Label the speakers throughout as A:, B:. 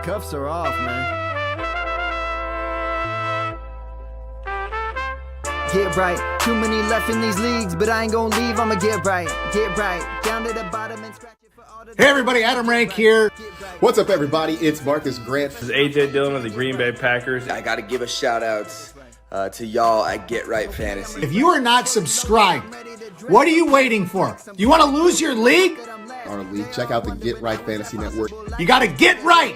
A: Cuffs are off, man. Get right. Too many left in these leagues, but I ain't gonna leave. I'ma get right. Get right. Down to the bottom and scratch it for all the...
B: Hey everybody, Adam Rank here.
C: What's up, everybody? It's Marcus Grant.
D: This is AJ Dillon of the Green Bay Packers.
E: I got to give a shout out to y'all at Get Right Fantasy.
B: If you are not subscribed, what are you waiting for? Do you want to lose your league?
C: Our league. Check out the Get Right Fantasy Network.
B: You got to get right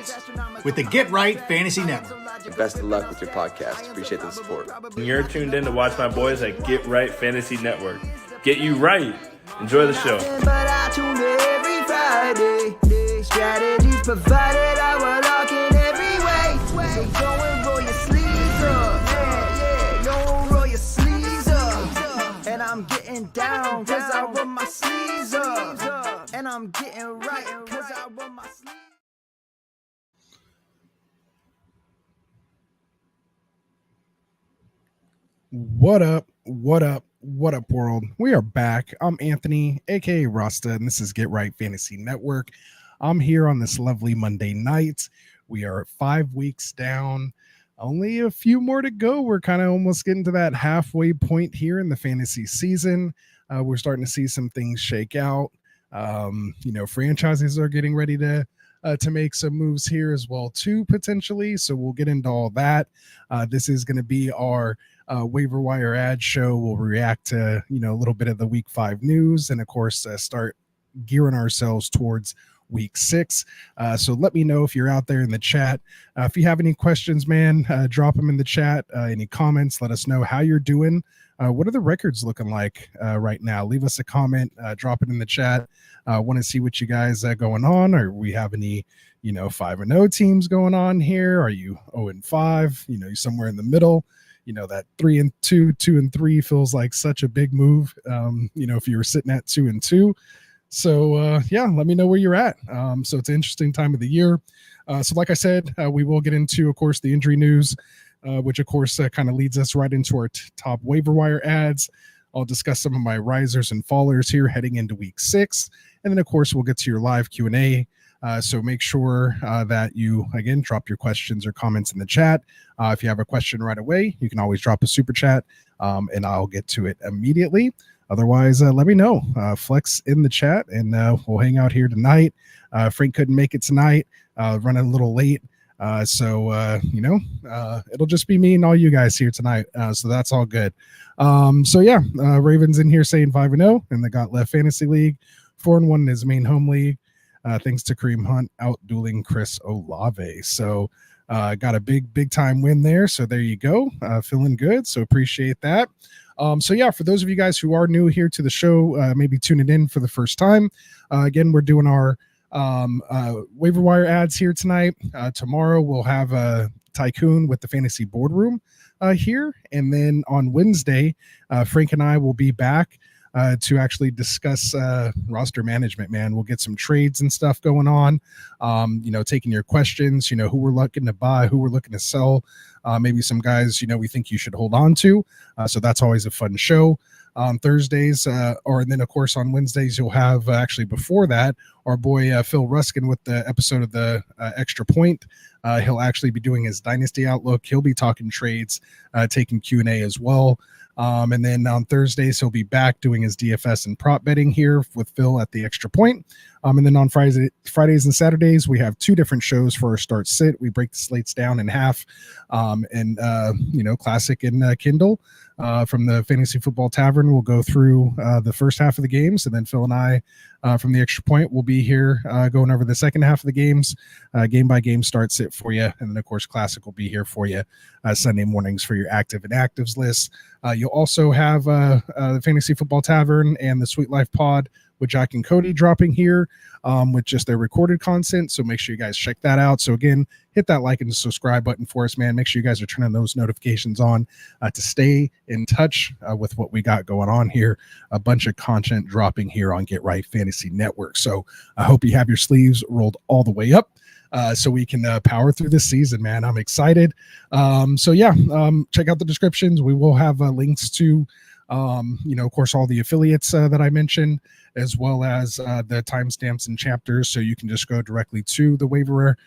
B: with the Get Right Fantasy Network.
E: Best of luck with your podcast. Appreciate the support.
D: And you're tuned in to watch my boys at Get Right Fantasy Network. Get you right. Enjoy the show.
A: But I tune in every Friday. Strategies provided, I will lock in every way. So go and roll your sleeves up. Yeah, go roll your sleeves up. And I'm getting down cause I roll my sleeves up. And I'm getting right cause I roll my sleeves up.
F: What up? What up? What up, world? We are back. I'm Anthony, aka Rasta, and this is Get Right Fantasy Network. I'm here on this lovely Monday night. We are 5 weeks down. Only a few more to go. We're kind of almost getting to that halfway point here in the fantasy season. We're starting to see some things shake out. Franchises are getting ready to make some moves here as well, too, potentially. So we'll get into all that. This is going to be our waiver wire ad show. We'll react to a little bit of the week 5 news, and of course start gearing ourselves towards week 6. So let me know if you're out there in the chat. If you have any questions, man, drop them in the chat. Any comments, let us know how you're doing. What are the records looking like right now? Leave us a comment, drop it in the chat. Want to see what you guys going on. Or we have any 5-0 teams going on here? Are you 0-5? You're somewhere in the middle. That 3-2, 2-3 feels like such a big move. If you were sitting at 2-2. So let me know where you're at. So it's an interesting time of the year. So like I said, we will get into, of course, the injury news, which of course kind of leads us right into our top waiver wire ads. I'll discuss some of my risers and fallers here heading into week 6. And then of course, we'll get to your live Q&A. So make sure that you, again, drop your questions or comments in the chat. If you have a question right away, you can always drop a super chat and I'll get to it immediately. Otherwise, let me know. Flex in the chat and we'll hang out here tonight. Frank couldn't make it tonight, running a little late. So it'll just be me and all you guys here tonight. So that's all good. Ravens in here saying 5-0 in the Got Left Fantasy League, 4-1 in his main home league. Thanks to Kareem Hunt out dueling Chris Olave. So got a big time win there. So there you go. Feeling good. So appreciate that. For those of you guys who are new here to the show, maybe tuning in for the first time, again, we're doing our waiver wire ads here tonight. Tomorrow we'll have Tycoon with the Fantasy Boardroom here. And then on Wednesday, Frank and I will be back to actually discuss roster management, man. We'll get some trades and stuff going on, taking your questions, who we're looking to buy, who we're looking to sell, maybe some guys, we think you should hold on to. So that's always a fun show. On Thursdays, and then of course on Wednesdays, you'll have actually before that, our boy Phil Ruskin with the episode of the Extra Point. He'll actually be doing his Dynasty Outlook. He'll be talking trades, taking Q&A as well. And then on Thursdays, he'll be back doing his DFS and prop betting here with Phil at the Extra Point. And then on Fridays and Saturdays, we have 2 different shows for our start sit. We break the slates down in half, Classic and Kindle. From the Fantasy Football Tavern, we'll go through the first half of the games, and then Phil and I from the Extra Point will be here going over the second half of the games, game by game start sit for you, and then of course Classic will be here for you Sunday mornings for your active and actives list. You'll also have the Fantasy Football Tavern and the Sweet Life Pod with Jack and Cody dropping here with just their recorded content. So make sure you guys check that out. So again, hit that like and subscribe button for us, man. Make sure you guys are turning those notifications on to stay in touch with what we got going on here. A bunch of content dropping here on Get Right Fantasy Network. So I hope you have your sleeves rolled all the way up so we can power through this season, man. I'm excited. Check out the descriptions. We will have links to Of course, all the affiliates that I mentioned, as well as the timestamps and chapters. So you can just go directly to the waiver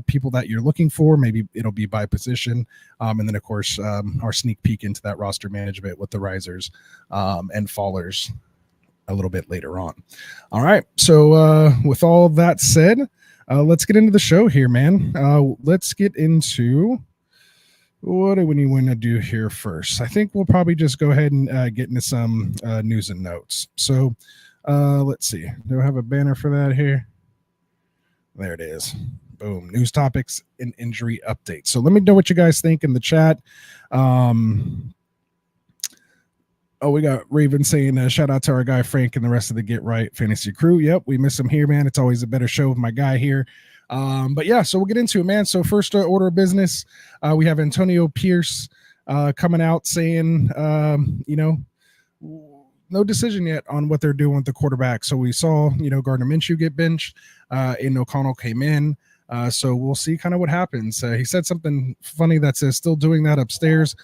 F: people that you're looking for. Maybe it'll be by position. And then, of course, our sneak peek into that roster management with the risers and fallers a little bit later on. All right. So with all that said, let's get into the show here, man. Let's get into what do we want to do here first. I think we'll probably just go ahead and get into some news and notes. So let's see. Do I have a banner for that here? There it is. Boom. News topics and injury updates. So let me know what you guys think in the chat. We got Raven saying shout out to our guy Frank and the rest of the Get Right Fantasy crew. Yep, we miss him here, man. It's always a better show with my guy here. But yeah, so we'll get into it, man. So first order of business, we have Antonio Pierce coming out saying, no decision yet on what they're doing with the quarterback. So we saw, Gardner Minshew get benched, and O'Connell came in. So we'll see kind of what happens. He said something funny that says still doing that upstairs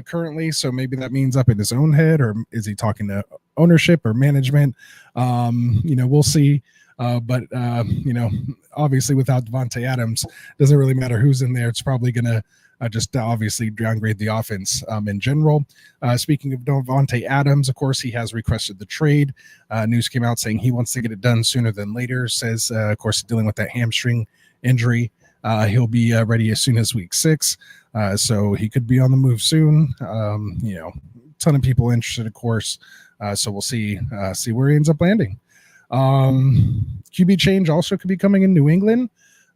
F: currently. So maybe that means up in his own head, or is he talking to ownership or management? We'll see. But obviously without Devontae Adams, doesn't really matter who's in there. It's probably going to just obviously downgrade the offense in general. Speaking of Devontae Adams, of course, he has requested the trade. News came out saying he wants to get it done sooner than later. Says, of course, dealing with that hamstring injury. He'll be ready as soon as week 6. So he could be on the move soon. Ton of people interested, of course. So we'll see where he ends up landing. QB change also could be coming in New England.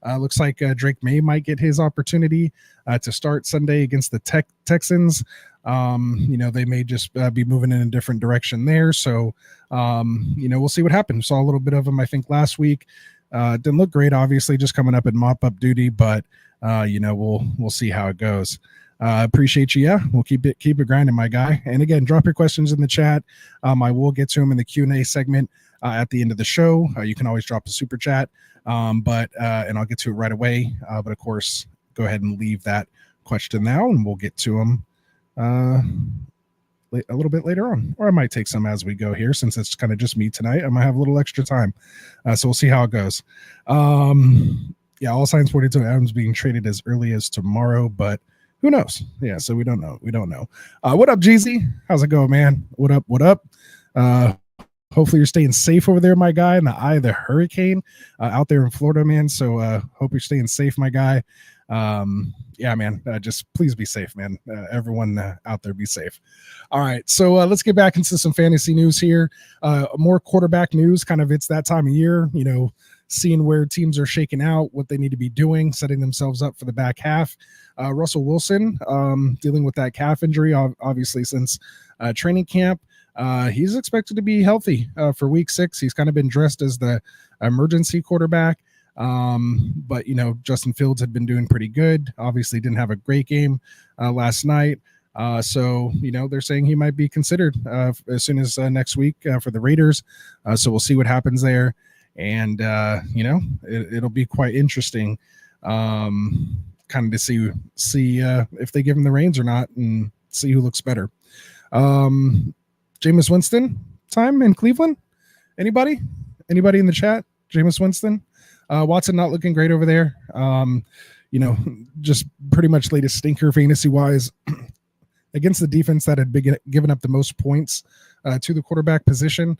F: Looks like Drake May might get his opportunity to start Sunday against the Texans. They may just be moving in a different direction there. So, we'll see what happens. Saw a little bit of him, I think, last week. Didn't look great, obviously, just coming up in mop-up duty, but, we'll see how it goes. Appreciate you. Yeah, we'll keep it grinding, my guy. And again, drop your questions in the chat. I will get to them in the Q&A segment at the end of the show. You can always drop a super chat, and I'll get to it right away. But of course, go ahead and leave that question now, and we'll get to them a little bit later on. Or I might take some as we go here, since it's kind of just me tonight. I might have a little extra time, so we'll see how it goes. All signs pointing to Adams being traded as early as tomorrow, but who knows? Yeah, so we don't know. What up, Jeezy? How's it going, man? What up? Hopefully you're staying safe over there, my guy, in the eye of the hurricane out there in Florida, man. So hope you're staying safe, my guy. Man, just please be safe, man. Everyone out there, be safe. All right, so let's get back into some fantasy news here. More quarterback news. Kind of, it's that time of year, seeing where teams are shaking out, what they need to be doing, setting themselves up for the back half. Russell Wilson dealing with that calf injury, obviously, since training camp. He's expected to be healthy for week 6. He's kind of been dressed as the emergency quarterback. But Justin Fields had been doing pretty good. Obviously didn't have a great game last night. So they're saying he might be considered as soon as next week for the Raiders. So we'll see what happens there. And, it'll be quite interesting kind of to see if they give him the reins or not, and see who looks better. Jameis Winston time in Cleveland. Anybody in the chat? Jameis Winston. Watson not looking great over there. Just pretty much latest stinker fantasy wise against the defense that had been given up the most points to the quarterback position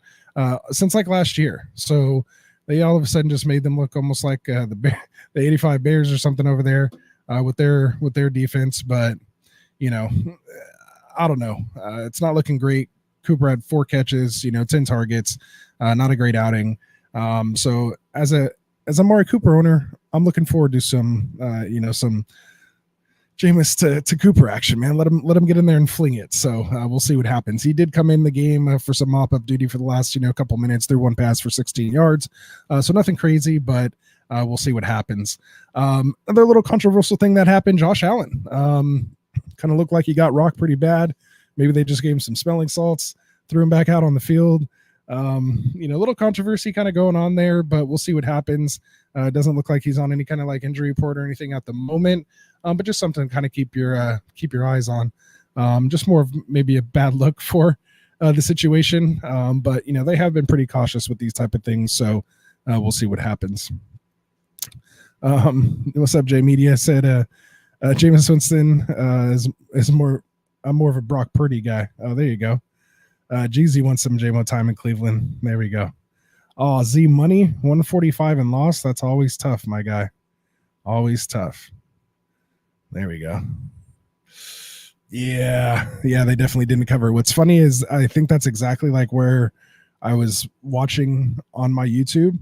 F: since like last year. So they all of a sudden just made them look almost like the 85 Bears or something over there with their defense. But I don't know. It's not looking great. Cooper had 4 catches, 10 targets, not a great outing. So as a Amari Cooper owner, I'm looking forward to some Jameis to Cooper action, man. Let him get in there and fling it. So we'll see what happens. He did come in the game for some mop-up duty for the last, couple minutes. Threw 1 pass for 16 yards. So nothing crazy, but we'll see what happens. Another little controversial thing that happened, Josh Allen. Kind of looked like he got rocked pretty bad. Maybe they just gave him some smelling salts, threw him back out on the field. A little controversy kind of going on there, but we'll see what happens. It doesn't look like he's on any kind of like injury report or anything at the moment, but just something to kind of keep your eyes on. Just more of maybe a bad look for the situation. But they have been pretty cautious with these type of things, so we'll see what happens. What's up, Jay Media? Said Jameis Winston is more. I'm more of a Brock Purdy guy. Oh, there you go. Jeezy wants some JMO time in Cleveland. There we go. Oh, Z Money 145 and lost. That's always tough, my guy. Always tough. There we go. Yeah, they definitely didn't cover. What's funny is I think that's exactly like where I was watching on my YouTube,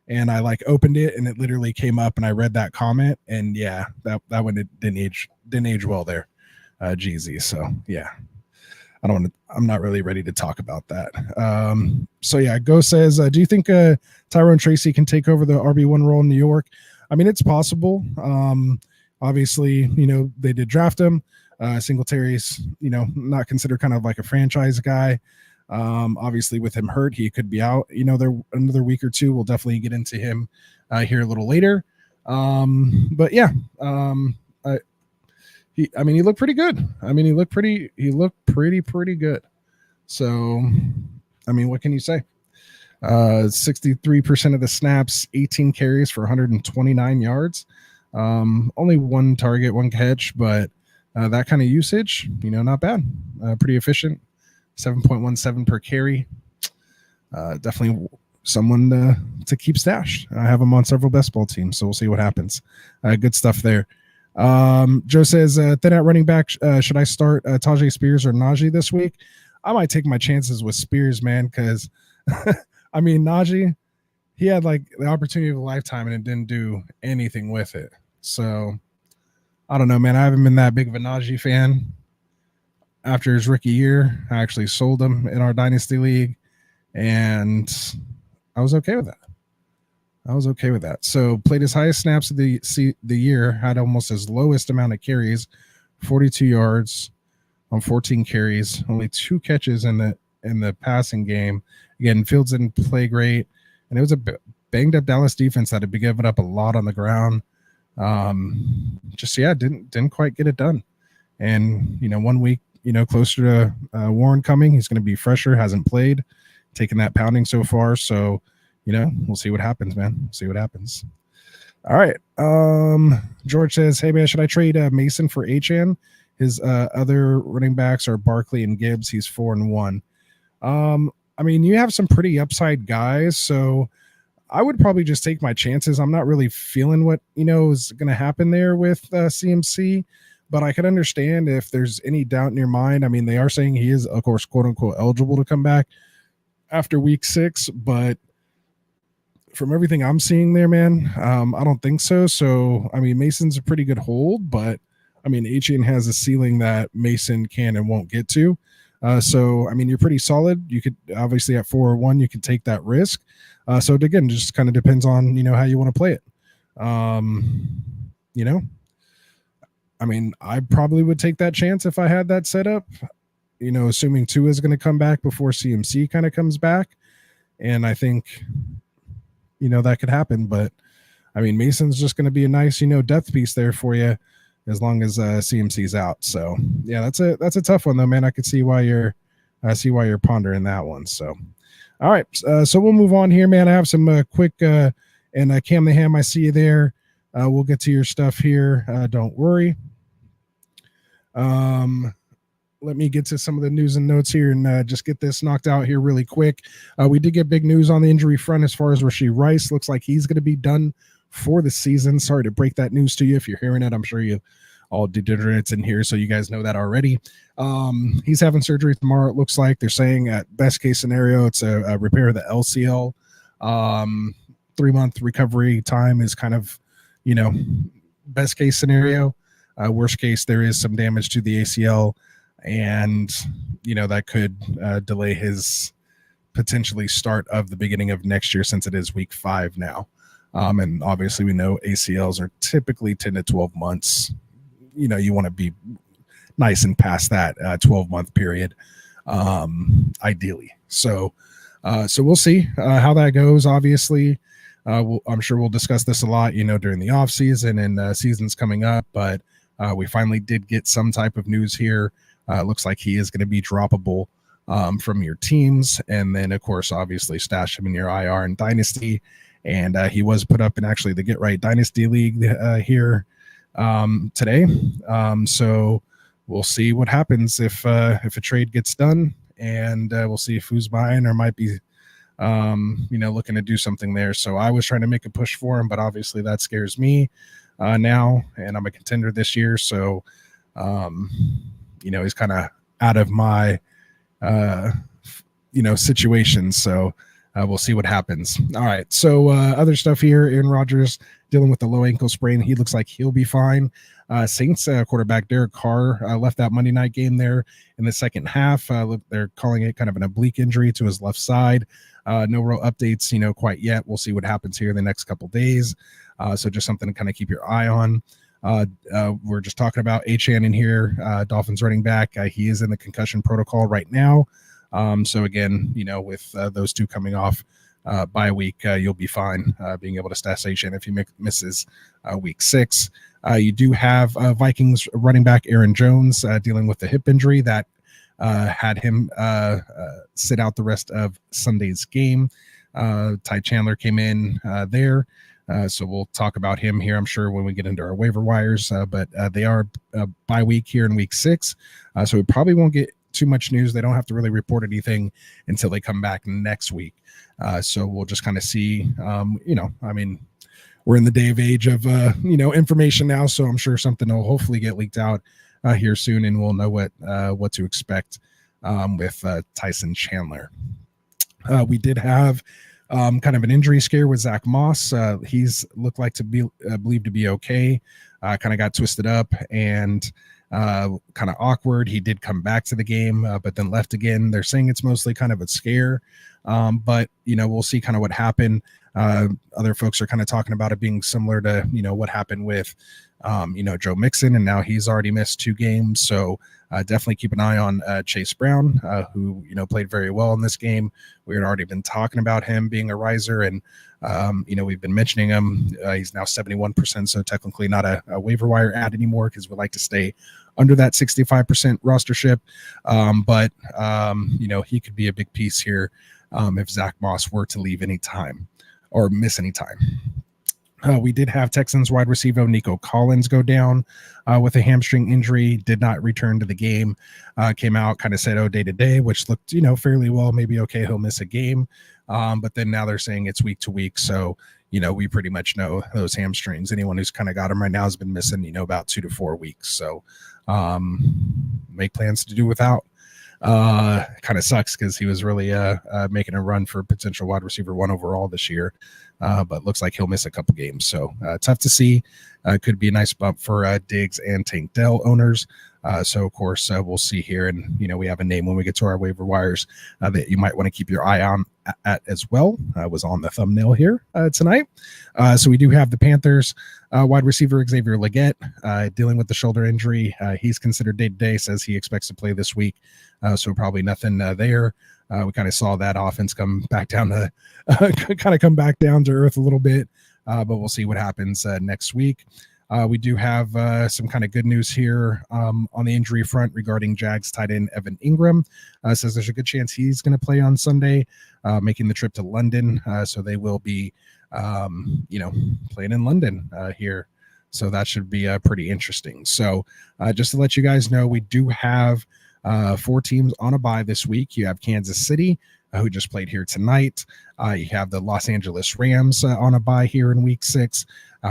F: and I like opened it and it literally came up and I read that comment, and yeah, that one didn't age well there, Jeezy. So yeah, I'm not really ready to talk about that. So yeah, Go says, do you think Tyrone Tracy can take over the RB1 role in New York? I mean, it's possible. Obviously, they did draft him. Singletary's, not considered kind of like a franchise guy. Obviously with him hurt, he could be out, there another week or two. We'll definitely get into him here a little later. But yeah, he looked pretty good. He looked pretty good. So, what can you say? 63% of the snaps, 18 carries for 129 yards. Only one target, one catch, but that kind of usage, not bad. Pretty efficient. 7.17 per carry. Definitely someone to keep stashed. I have him on several best ball teams, so we'll see what happens. Good stuff there. Joe says, thin at running back, should I start Tajay Spears or Najee this week? I might take my chances with Spears, man, because Najee, he had like the opportunity of a lifetime and it didn't do anything with it. So I don't know, man. I haven't been that big of a Najee fan. After his rookie year, I actually sold him in our dynasty league, and I was okay with that. So played his highest snaps of the year, had almost his lowest amount of carries, 42 yards on 14 carries, only 2 catches in the passing game. Again, Fields didn't play great, and it was a banged up Dallas defense that had been giving up a lot on the ground. Didn't quite get it done. And 1 week, closer to Warren coming, he's going to be fresher, hasn't played, taking that pounding so far. So, we'll see what happens, man. See what happens. All right. George says, hey man, should I trade Mason for Achan? His other running backs are Barkley and Gibbs. He's 4-1. You have some pretty upside guys, so I would probably just take my chances. I'm not really feeling what, is going to happen there with CMC, but I could understand if there's any doubt in your mind. They are saying he is, of course, quote unquote, eligible to come back after week 6, but from everything I'm seeing there, man, I don't think so. So, Mason's a pretty good hold, but Achan has a ceiling that Mason can and won't get to. So, you're pretty solid. You could obviously at 4-1, you can take that risk. So again, just kind of depends on, how you want to play it. I probably would take that chance if I had that set up, assuming Tua is going to come back before CMC kind of comes back. And I think, that could happen, but Mason's just going to be a nice, depth piece there for you as long as CMC's out. So yeah, that's a tough one though, man. I could see why you're pondering that one. So, all right. So we'll move on here, man. I have some quick, and Cam the Ham, I see you there. We'll get to your stuff here. Don't worry. Let me get to some of the news and notes here and just get this knocked out here really quick. We did get big news on the injury front as far as Rashee Rice. Looks like he's going to be done for the season. Sorry to break that news to you. If you're hearing it, I'm sure you all degenerates in here, so you guys know that already. He's having surgery tomorrow. It looks like they're saying at best case scenario, it's a repair of the LCL. 3-month recovery time is kind of, best case scenario. Worst case, there is some damage to the ACL, and that could delay his potentially start of the beginning of next year, since it is week 5 now. And obviously we know ACLs are typically 10 to 12 months. You want to be nice and past that 12-month period, ideally. So we'll see how that goes. Obviously, I'm sure we'll discuss this a lot, during the off season and seasons coming up, but we finally did get some type of news here looks like he is going to be droppable from your teams. And then, of course, obviously stash him in your IR and Dynasty. And he was put up in actually the Get Right Dynasty League here today. So we'll see what happens if a trade gets done, and we'll see if who's buying or might be looking to do something there. So I was trying to make a push for him, but obviously that scares me now, and I'm a contender this year. So, he's kind of out of my, situation. So we'll see what happens. All right. So other stuff here, Aaron Rodgers dealing with the low ankle sprain. He looks like he'll be fine. Saints quarterback Derek Carr left that Monday night game there in the second half. They're calling it kind of an oblique injury to his left side. No real updates, quite yet. We'll see what happens here in the next couple days. So just something to kind of keep your eye on. We're just talking about Achane in here, Dolphins running back. He is in the concussion protocol right now. So again, with those two coming off bye week, you'll be fine being able to stash Achane if he misses week 6. You do have Vikings running back Aaron Jones dealing with the hip injury that had him sit out the rest of Sunday's game. Ty Chandler came in there. So we'll talk about him here, I'm sure, when we get into our waiver wires. But they are bye week here in week 6. So we probably won't get too much news. They don't have to really report anything until they come back next week. So we'll just kind of see, we're in the day of age of, information now. So I'm sure something will hopefully get leaked out here soon, and we'll know what to expect with Tyson Chandler. We did have kind of an injury scare with Zach Moss. He's looked like to be believed to be okay. Kind of got twisted up and kind of awkward. He did come back to the game, but then left again. They're saying it's mostly kind of a scare, but we'll see kind of what happened. Other folks are kind of talking about it being similar to what happened with Joe Mixon, and now he's already missed 2 games. So definitely keep an eye on Chase Brown, who played very well in this game. We had already been talking about him being a riser, and we've been mentioning him. He's now 71%, so technically not a waiver wire ad anymore, because we like to stay under that 65% rostership. But he could be a big piece here if Zach Moss were to leave any time or miss any time. We did have Texans wide receiver Nico Collins go down with a hamstring injury, did not return to the game, came out, kind of said, day to day, which looked, fairly well, maybe okay, he'll miss a game. But then now they're saying it's week to week. So, we pretty much know those hamstrings. Anyone who's kind of got them right now has been missing, about 2 to 4 weeks. So make plans to do without. Kind of sucks because he was really making a run for potential wide receiver 1 overall this year, but looks like he'll miss a couple games. So tough to see. Could be a nice bump for Diggs and Tank Dell owners. So of course we'll see here, and we have a name when we get to our waiver wires that you might want to keep your eye on at as well. Was on the thumbnail here tonight. So we do have the Panthers wide receiver Xavier Legette dealing with the shoulder injury. He's considered day to day. Says he expects to play this week. So probably nothing there. We kind of saw that offense come back down to come back down to earth a little bit, but we'll see what happens next week. We do have some kind of good news here on the injury front regarding Jags tight end Evan Ingram. Says there's a good chance he's going to play on Sunday, making the trip to London. So they will be, playing in London here. So that should be pretty interesting. So just to let you guys know, we do have 4 teams on a bye this week. You have Kansas City, who just played here tonight. You have the Los Angeles Rams on a bye here in week 6.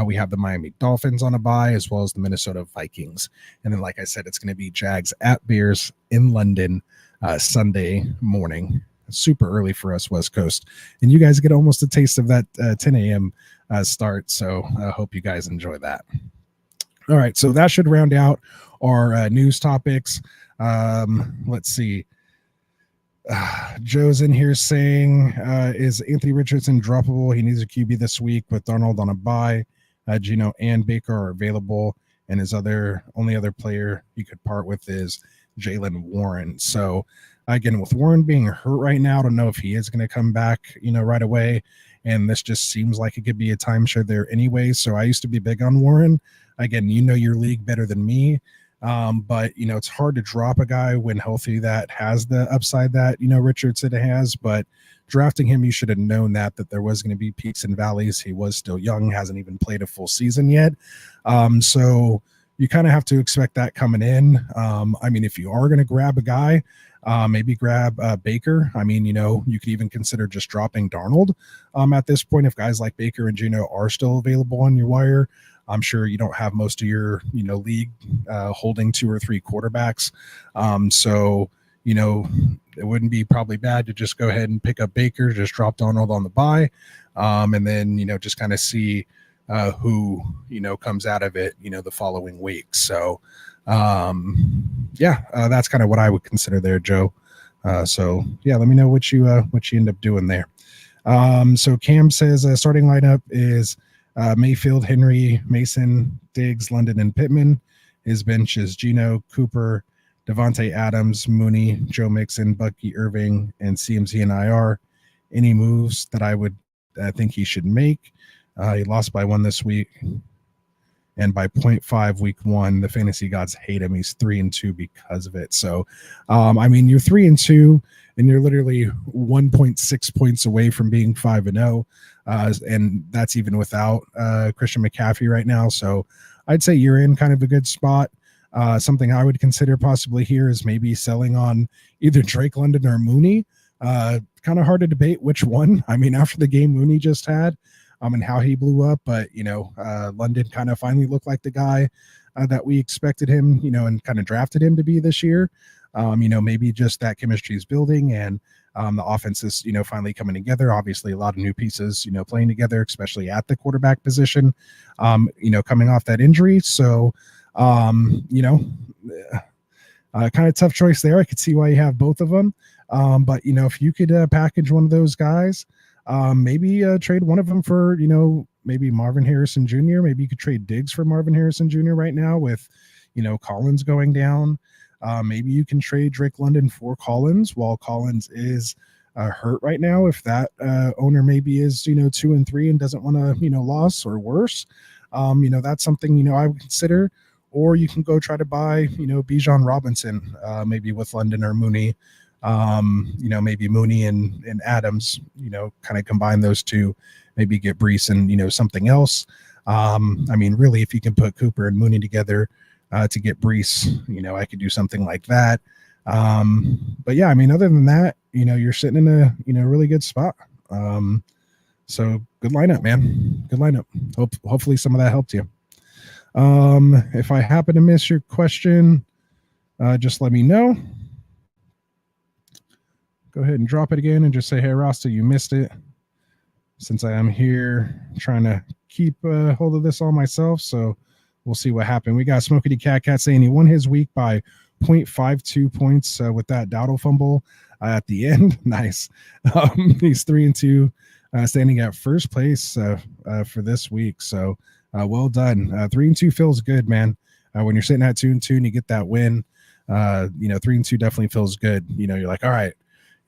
F: We have the Miami Dolphins on a bye, as well as the Minnesota Vikings. And then, like I said, it's going to be Jags at Bears in London Sunday morning. Super early for us West Coast. And you guys get almost a taste of that 10 a.m. Start. So I hope you guys enjoy that. All right. So that should round out our news topics. Let's see. Joe's in here saying, is Anthony Richardson droppable? He needs a QB this week with Darnold on a bye. Gino and Baker are available, and his only other player you could part with is Jaylen Warren. So again, with Warren being hurt right now, I don't know if he is going to come back, right away. And this just seems like it could be a timeshare there anyway. So I used to be big on Warren. Again, your league better than me. But it's hard to drop a guy when healthy that has the upside that Richardson has. But drafting him, you should have known that there was going to be peaks and valleys. He was still young, hasn't even played a full season yet. So you kind of have to expect that coming in. I mean, if you are going to grab a guy, maybe grab Baker. I mean, you could even consider just dropping Darnold at this point if guys like Baker and Geno are still available on your wire. I'm sure you don't have most of your league holding 2 or 3 quarterbacks. So it wouldn't be probably bad to just go ahead and pick up Baker, just drop Darnold on the bye, and then just kind of see who comes out of it the following week. So that's kind of what I would consider there, Joe. So yeah, let me know what you end up doing there. So Cam says starting lineup is Mayfield, Henry, Mason, Diggs, London, and Pittman. His bench is Geno, Cooper, Devontae Adams, Mooney, Joe Mixon, Bucky Irving, and CMC and IR. Any moves that I think he should make? He lost by 1 this week, and by 0.5 week 1. The fantasy gods hate him. He's 3-2 because of it. So, I mean, you're 3-2, and you're literally 1.6 points away from being 5-0, and that's even without Christian McCaffrey right now. So, I'd say you're in kind of a good spot. Something I would consider possibly here is maybe selling on either Drake London or Mooney. Kind of hard to debate which one. I mean, after the game Mooney just had, and how he blew up, but London kind of finally looked like the guy that we expected him, and kind of drafted him to be this year. Maybe just that chemistry is building, and the offense is finally coming together. Obviously, a lot of new pieces playing together, especially at the quarterback position. Coming off that injury, so kind of tough choice there. I could see why you have both of them, but if you could package one of those guys. Maybe trade one of them for, maybe Marvin Harrison Jr. Maybe you could trade Diggs for Marvin Harrison Jr. right now with, Collins going down. Maybe you can trade Drake London for Collins while Collins is hurt right now. If that owner maybe is, 2-3 and doesn't want to, loss or worse, that's something, I would consider. Or you can go try to buy, Bijan Robinson, maybe with London or Mooney. Maybe Mooney and Adams, kind of combine those two, maybe get Brees and, something else. I mean, really, if you can put Cooper and Mooney together to get Brees, I could do something like that. But yeah, I mean, other than that, you're sitting in a, really good spot. So good lineup, man. Good lineup. Hopefully some of that helped you. If I happen to miss your question, just let me know. Go ahead and drop it again and just say, hey, Rasta, you missed it. Since I am here trying to keep hold of this all myself, so we'll see what happened. We got Smokey Cat saying he won his week by 0.52 points with that Dowdle fumble at the end. Nice. He's 3-2, standing at first place for this week. So well done. 3-2 feels good, man. When you're sitting at 2-2 and you get that win, 3-2 definitely feels good. You're like, all right.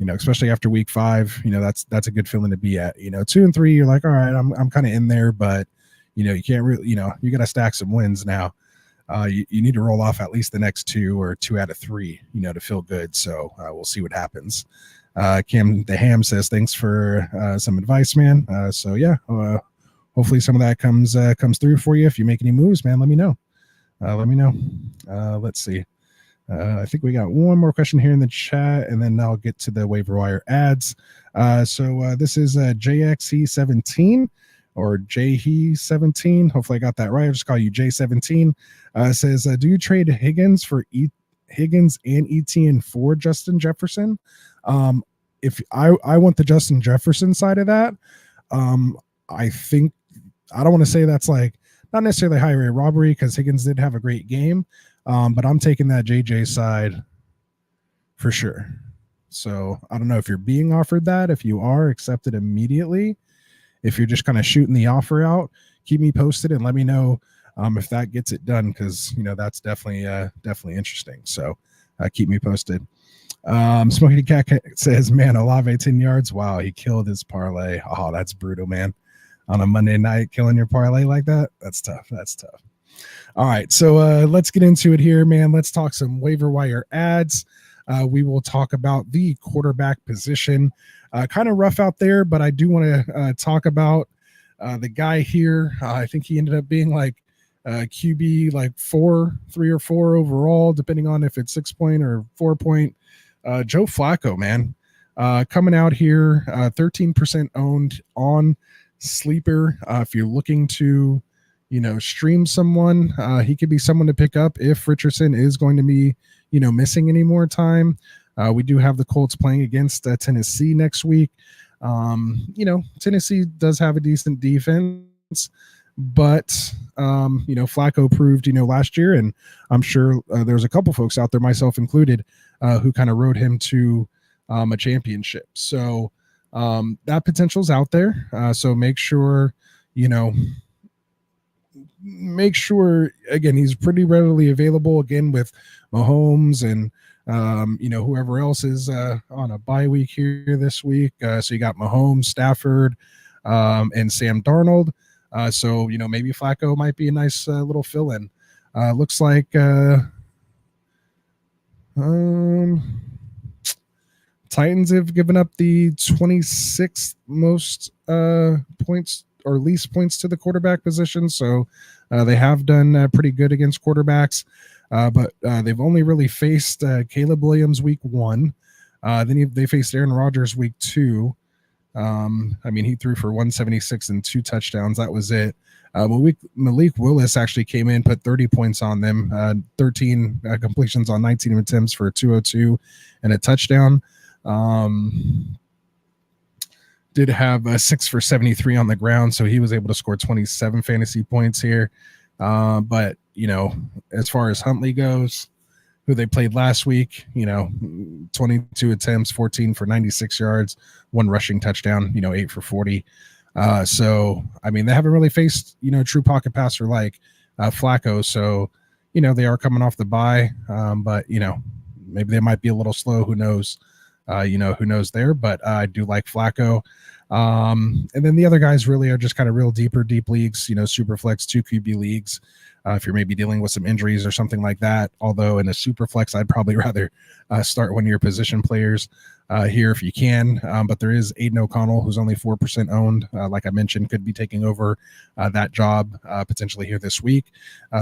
F: Especially after week 5, that's a good feeling to be at. 2-3, you're like, all right, I'm kind of in there, but you can't really, you got to stack some wins now. You need to roll off at least the next 2 or 2 out of 3, to feel good. So we'll see what happens. Cam the Ham says, thanks for some advice, man. So yeah, hopefully some of that comes through for you. If you make any moves, man, let me know. Let's see. I think we got one more question here in the chat, and then I'll get to the waiver wire ads. So this is JXE17 or JHE17. Hopefully I got that right. I'll just call you J17. Says, do you trade Higgins and Etienne for Justin Jefferson? If I want the Justin Jefferson side of that, I think I don't want to say that's like not necessarily high rate robbery because Higgins did have a great game. But I'm taking that JJ side for sure. So I don't know if you're being offered that. If you are, accept it immediately. If you're just kind of shooting the offer out, keep me posted and let me know if that gets it done, because that's definitely interesting. So keep me posted. Smokey Cat says, man, Olave 10 yards. Wow, he killed his parlay. Oh, that's brutal, man. On a Monday night, killing your parlay like that. That's tough. All right, so let's get into it here, man. Let's talk some waiver wire ads. We will talk about the quarterback position. Kind of rough out there, but I do want to talk about the guy here. I think he ended up being like QB like 3 or 4 overall, depending on if it's 6-point or 4-point. Joe Flacco, man, coming out here, 13% owned on Sleeper. If you're looking to, stream someone, he could be someone to pick up if Richardson is going to be, missing any more time. We do have the Colts playing against Tennessee next week. Tennessee does have a decent defense, but Flacco proved, last year, and I'm sure there's a couple folks out there, myself included, who kind of rode him to a championship. So that potential's out there. So make sure, again, he's pretty readily available again with Mahomes and whoever else is on a bye week here this week. So you got Mahomes, Stafford, and Sam Darnold. So maybe Flacco might be a nice little fill-in. Looks like Titans have given up the 26th most points or least points to the quarterback position. So they have done pretty good against quarterbacks, but they've only really faced Caleb Williams week 1. Then they faced Aaron Rodgers week 2. He threw for 176 and 2 touchdowns. That was it. Malik Willis actually came in, put 30 points on them, 13 completions on 19 attempts for 202 and a touchdown. Did have 6 for 73 on the ground, so he was able to score 27 fantasy points here. But as far as Huntley goes, who they played last week, 22 attempts, 14 for 96 yards, 1 rushing touchdown, 8 for 40. So they haven't really faced, true pocket passer like Flacco. So, they are coming off the bye, but, maybe they might be a little slow. Who knows? Who knows there, but I do like Flacco. And then the other guys really are just kind of real deep leagues, super flex, 2 QB leagues. If you're maybe dealing with some injuries or something like that, although in a super flex, I'd probably rather start one of your position players here if you can. But there is Aiden O'Connell, who's only 4% owned. Like I mentioned, could be taking over that job potentially here this week.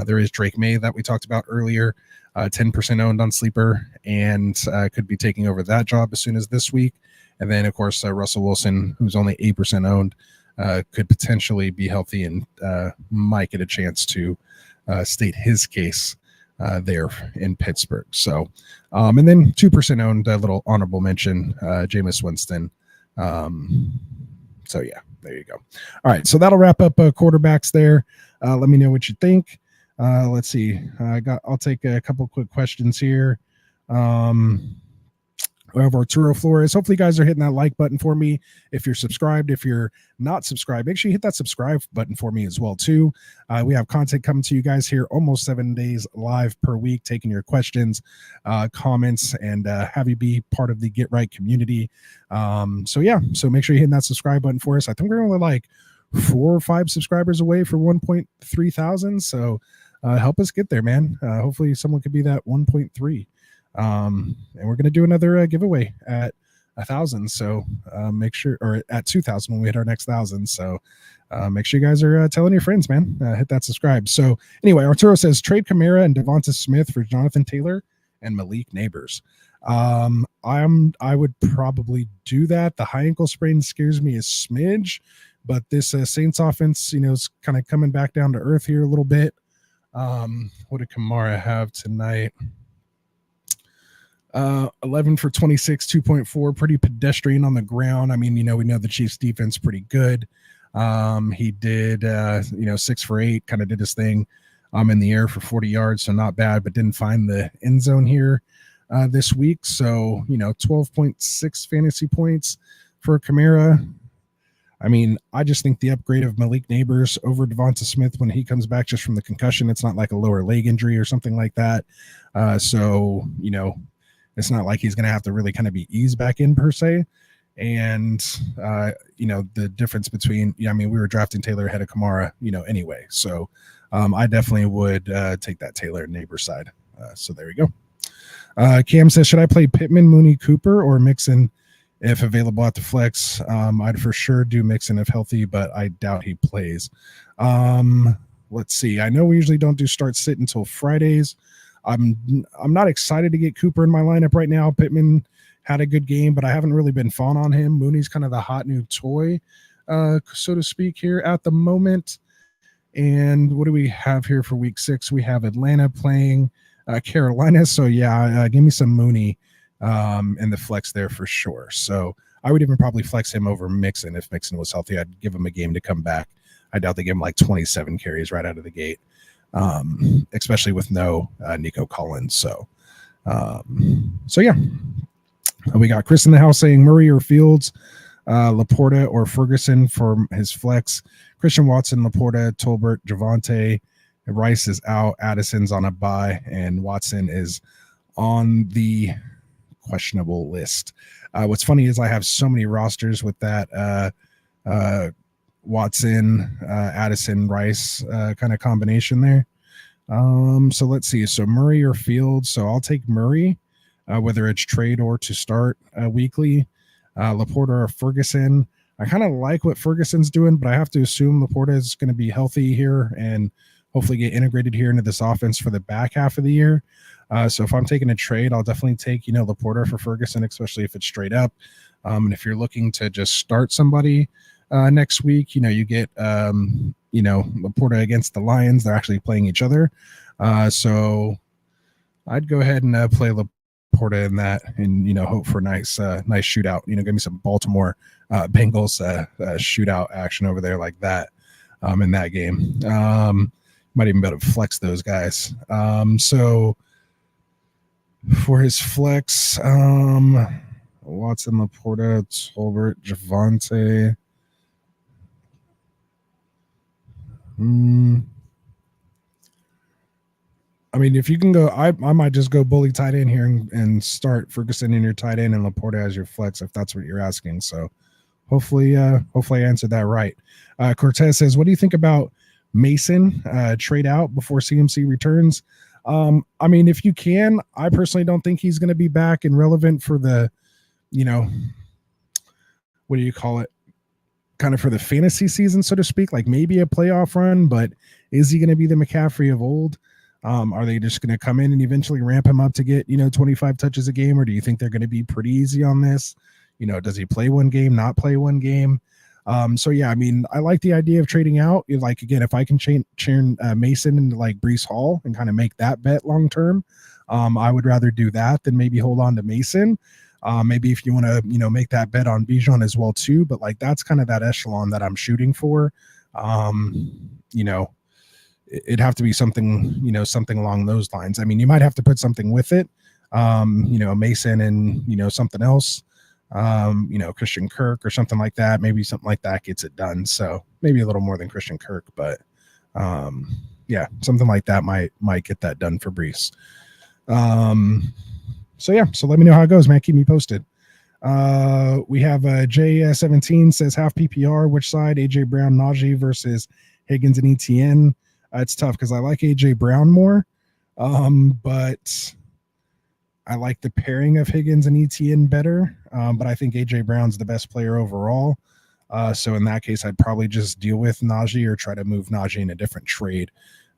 F: There is Drake May that we talked about earlier, 10% owned on Sleeper, and could be taking over that job as soon as this week. And then, of course, Russell Wilson, who's only 8% owned, could potentially be healthy and might get a chance to state his case there in Pittsburgh. So, and then 2% owned, a little honorable mention, Jameis Winston. So, yeah, there you go. All right, so that'll wrap up quarterbacks there. Let me know what you think. Let's see. I'll take a couple quick questions here. We have Arturo Flores. Hopefully you guys are hitting that like button for me. If you're subscribed, if you're not subscribed, make sure you hit that subscribe button for me as well too. We have content coming to you guys here almost 7 days live per week, taking your questions, comments, and have you be part of the Get Right community. So make sure you hit that subscribe button for us. I think we're only like 4 or 5 subscribers away for 1.3 thousand. So help us get there, man. Hopefully someone could be that 1.3. And we're going to do another giveaway at 1,000. So make sure, or at 2,000 when we hit our next 1,000. So make sure you guys are telling your friends, man. Hit that subscribe. So anyway, Arturo says trade Kamara and Devonta Smith for Jonathan Taylor and Malik Neighbors. I would probably do that. The high ankle sprain scares me a smidge, but this Saints offense, is kind of coming back down to earth here a little bit. What did Kamara have tonight? 11 for 26, 2.4, pretty pedestrian on the ground. We know the Chiefs defense pretty good. He did, 6 for 8, kind of did his thing in the air for 40 yards. So not bad, but didn't find the end zone here this week. So, 12.6 fantasy points for Kamara. I just think the upgrade of Malik Neighbors over Devonta Smith when he comes back just from the concussion, it's not like a lower leg injury or something like that. So, it's not like he's going to have to really kind of be eased back in per se. And the difference between, I mean, we were drafting Taylor ahead of Kamara, anyway. So I definitely would take that Taylor neighbor side. So there we go. Cam says, should I play Pittman, Mooney, Cooper, or Mixon if available at the flex? I'd for sure do Mixon if healthy, but I doubt he plays. Let's see. I know we usually don't do start sit until Fridays. I'm not excited to get Cooper in my lineup right now. Pittman had a good game, but I haven't really been fond on him. Mooney's kind of the hot new toy, so to speak, here at the moment. And what do we have here for week 6? We have Atlanta playing Carolina. So yeah, give me some Mooney in the flex there for sure. So I would even probably flex him over Mixon. If Mixon was healthy, I'd give him a game to come back. I doubt they give him like 27 carries right out of the gate, especially with no Nico Collins. So yeah. We got Chris in the house saying Murray or Fields, Laporta or Ferguson for his flex. Christian Watson, Laporta, Tolbert, Javonte. Rice is out. Addison's on a bye, and Watson is on the questionable list. What's funny is I have so many rosters with that Watson, Addison, Rice kind of combination there. So let's see. So Murray or Fields. So I'll take Murray. Whether it's trade or to start weekly. Laporta or Ferguson. I kind of like what Ferguson's doing, but I have to assume Laporta is going to be healthy here and hopefully get integrated here into this offense for the back half of the year. So if I'm taking a trade, I'll definitely take, Laporta for Ferguson, especially if it's straight up. And if you're looking to just start somebody next week, you get, Laporta against the Lions. They're actually playing each other. So I'd go ahead and play Laporta in that and hope for a nice shootout. Give me some Baltimore Bengals shootout action over there like that in that game. Might even be able to flex those guys. So for his flex, Watson, Laporta, Tolbert, Javonte. I mean, if you can go, I might just go bully tight end here and start Ferguson in your tight end and Laporta as your flex if that's what you're asking. So hopefully I answered that right. Cortez says, what do you think about Mason trade out before CMC returns? I mean, if you can, I personally don't think he's going to be back and relevant for the, what do you call it? Kind of for the fantasy season, so to speak, like maybe a playoff run, but is he going to be the McCaffrey of old? Are they just going to come in and eventually ramp him up to get, 25 touches a game? Or do you think they're going to be pretty easy on this? Does he play one game, not play one game? So yeah, I mean, I like the idea of trading out. Like, again, if I can churn Mason into like Breece Hall and kind of make that bet long-term, I would rather do that than maybe hold on to Mason. Maybe if you want to, make that bet on Bijan as well too, but like, that's kind of that echelon that I'm shooting for. It'd have to be something, something along those lines. I mean, you might have to put something with it, Mason and, something else, Christian Kirk or something like that. Maybe something like that gets it done. So maybe a little more than Christian Kirk, but yeah, something like that might get that done for Breece. So yeah, so let me know how it goes, man. Keep me posted. We have J17 says half PPR, which side? AJ Brown, Najee versus Higgins and ETN. It's tough because I like AJ Brown more, but I like the pairing of Higgins and ETN better. But I think AJ Brown's the best player overall. So in that case, I'd probably just deal with Najee or try to move Najee in a different trade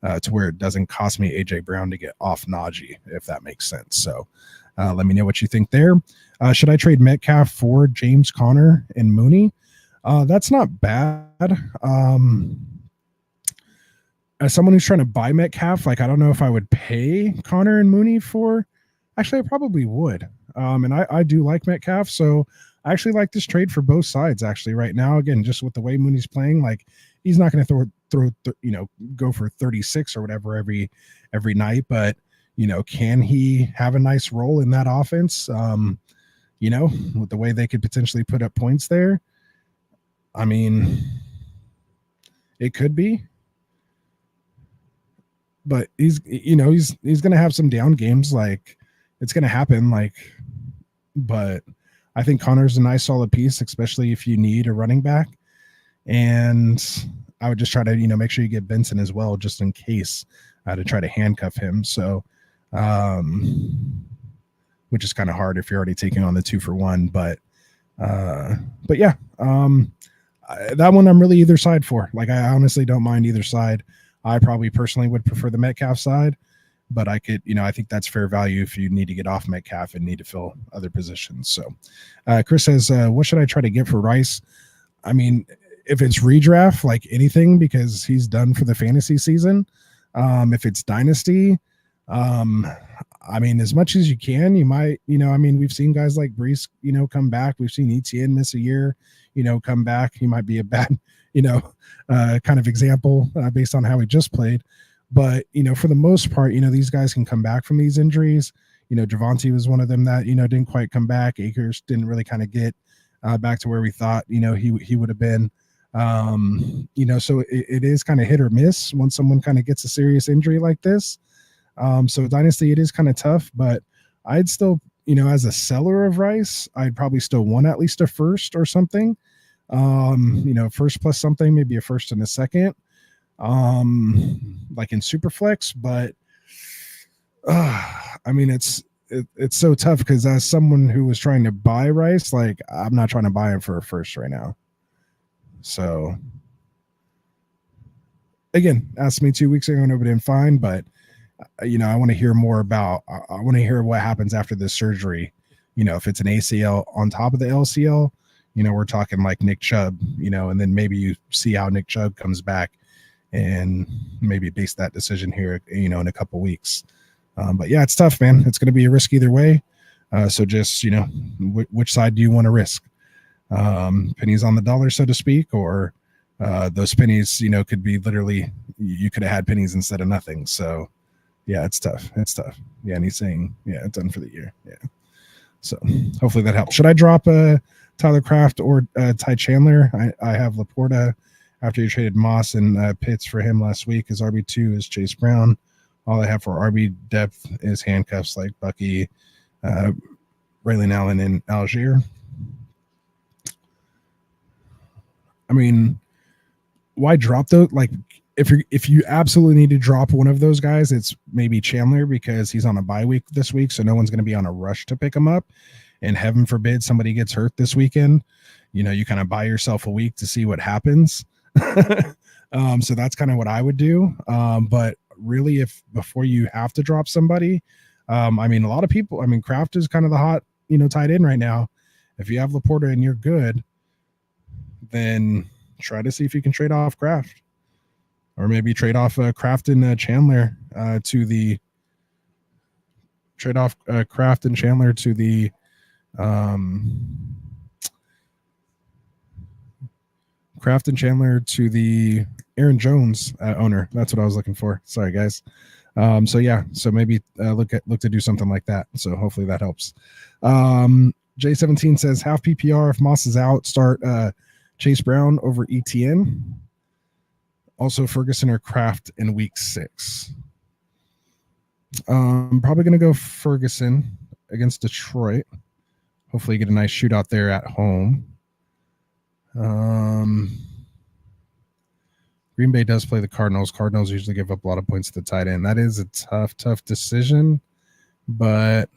F: to where it doesn't cost me AJ Brown to get off Najee, if that makes sense. So let me know what you think there. Should I trade Metcalf for James Conner and Mooney? That's not bad. As someone who's trying to buy Metcalf, like, I don't know if I would pay Connor and Mooney for. Actually, I probably would. And I do like Metcalf, so I actually like this trade for both sides. Actually, right now, again, just with the way Mooney's playing, like, he's not going to go for 36 or whatever every night, but can he have a nice role in that offense? With the way they could potentially put up points there. I mean, it could be. But he's going to have some down games. Like, it's going to happen. Like, but I think Connor's a nice solid piece, especially if you need a running back. And I would just try to, make sure you get Benson as well, just in case, to try to handcuff him. So, which is kind of hard if you're already taking on the 2-for-1, but yeah, that one I'm really either side for. Like, I honestly don't mind either side. I probably personally would prefer the Metcalf side, but I could, I think that's fair value if you need to get off Metcalf and need to fill other positions. So, Chris says, what should I try to get for Rice? I mean, if it's redraft, like anything, because he's done for the fantasy season. If it's dynasty, I mean, as much as you can, you might, we've seen guys like Brees, come back. We've seen Etienne miss a year, come back. He might be a bad, kind of example based on how he just played. But, for the most part, these guys can come back from these injuries. Javonte was one of them that, didn't quite come back. Akers didn't really kind of get back to where we thought, he would have been. So it is kind of hit or miss when someone kind of gets a serious injury like this. So dynasty, it is kind of tough, but I'd still, as a seller of Rice, I'd probably still want at least a first or something. First plus something, maybe a first and a second, like in Superflex. But I mean, it's so tough because as someone who was trying to buy Rice, like I'm not trying to buy him for a first right now. So again, asked me 2 weeks ago and it didn't fine, but I want to hear more about, I want to hear what happens after this surgery. If it's an ACL on top of the LCL, we're talking like Nick Chubb, and then maybe you see how Nick Chubb comes back and maybe base that decision here, in a couple weeks. But yeah, it's tough, man. It's going to be a risk either way. So just, which side do you want to risk? Pennies on the dollar, so to speak, or those pennies, could be literally, you could have had pennies instead of nothing. So yeah, it's tough. Yeah. And he's saying, yeah, done for the year. Yeah. So hopefully that helps. Should I drop Tyler Kraft or Ty Chandler? I have Laporta after he traded Moss and Pitts for him last week. His RB2 is Chase Brown. All I have for RB depth is handcuffs like Bucky, Braylon Allen, and Algier. I mean, why drop those? Like, if you absolutely need to drop one of those guys, it's maybe Chandler because he's on a bye week this week, so no one's going to be on a rush to pick him up. And heaven forbid somebody gets hurt this weekend, you kind of buy yourself a week to see what happens. So that's kind of what I would do. But really, if before you have to drop somebody, a lot of people, Kraft is kind of the hot, tight end right now. If you have Laporta and you're good, then try to see if you can trade off Kraft, or maybe trade off Kraft and Chandler to the Kraft and Chandler to the Kraft and Chandler to the Aaron Jones owner. That's what I was looking for. Sorry, guys. So yeah, so maybe look to do something like that. So hopefully that helps. J17 says half PPR if Moss is out, start Chase Brown over ETN. Also Ferguson or Kraft in week 6. Probably going to go Ferguson against Detroit. Hopefully get a nice shootout there at home. Green Bay does play the Cardinals. Cardinals usually give up a lot of points to the tight end. That is a tough decision, but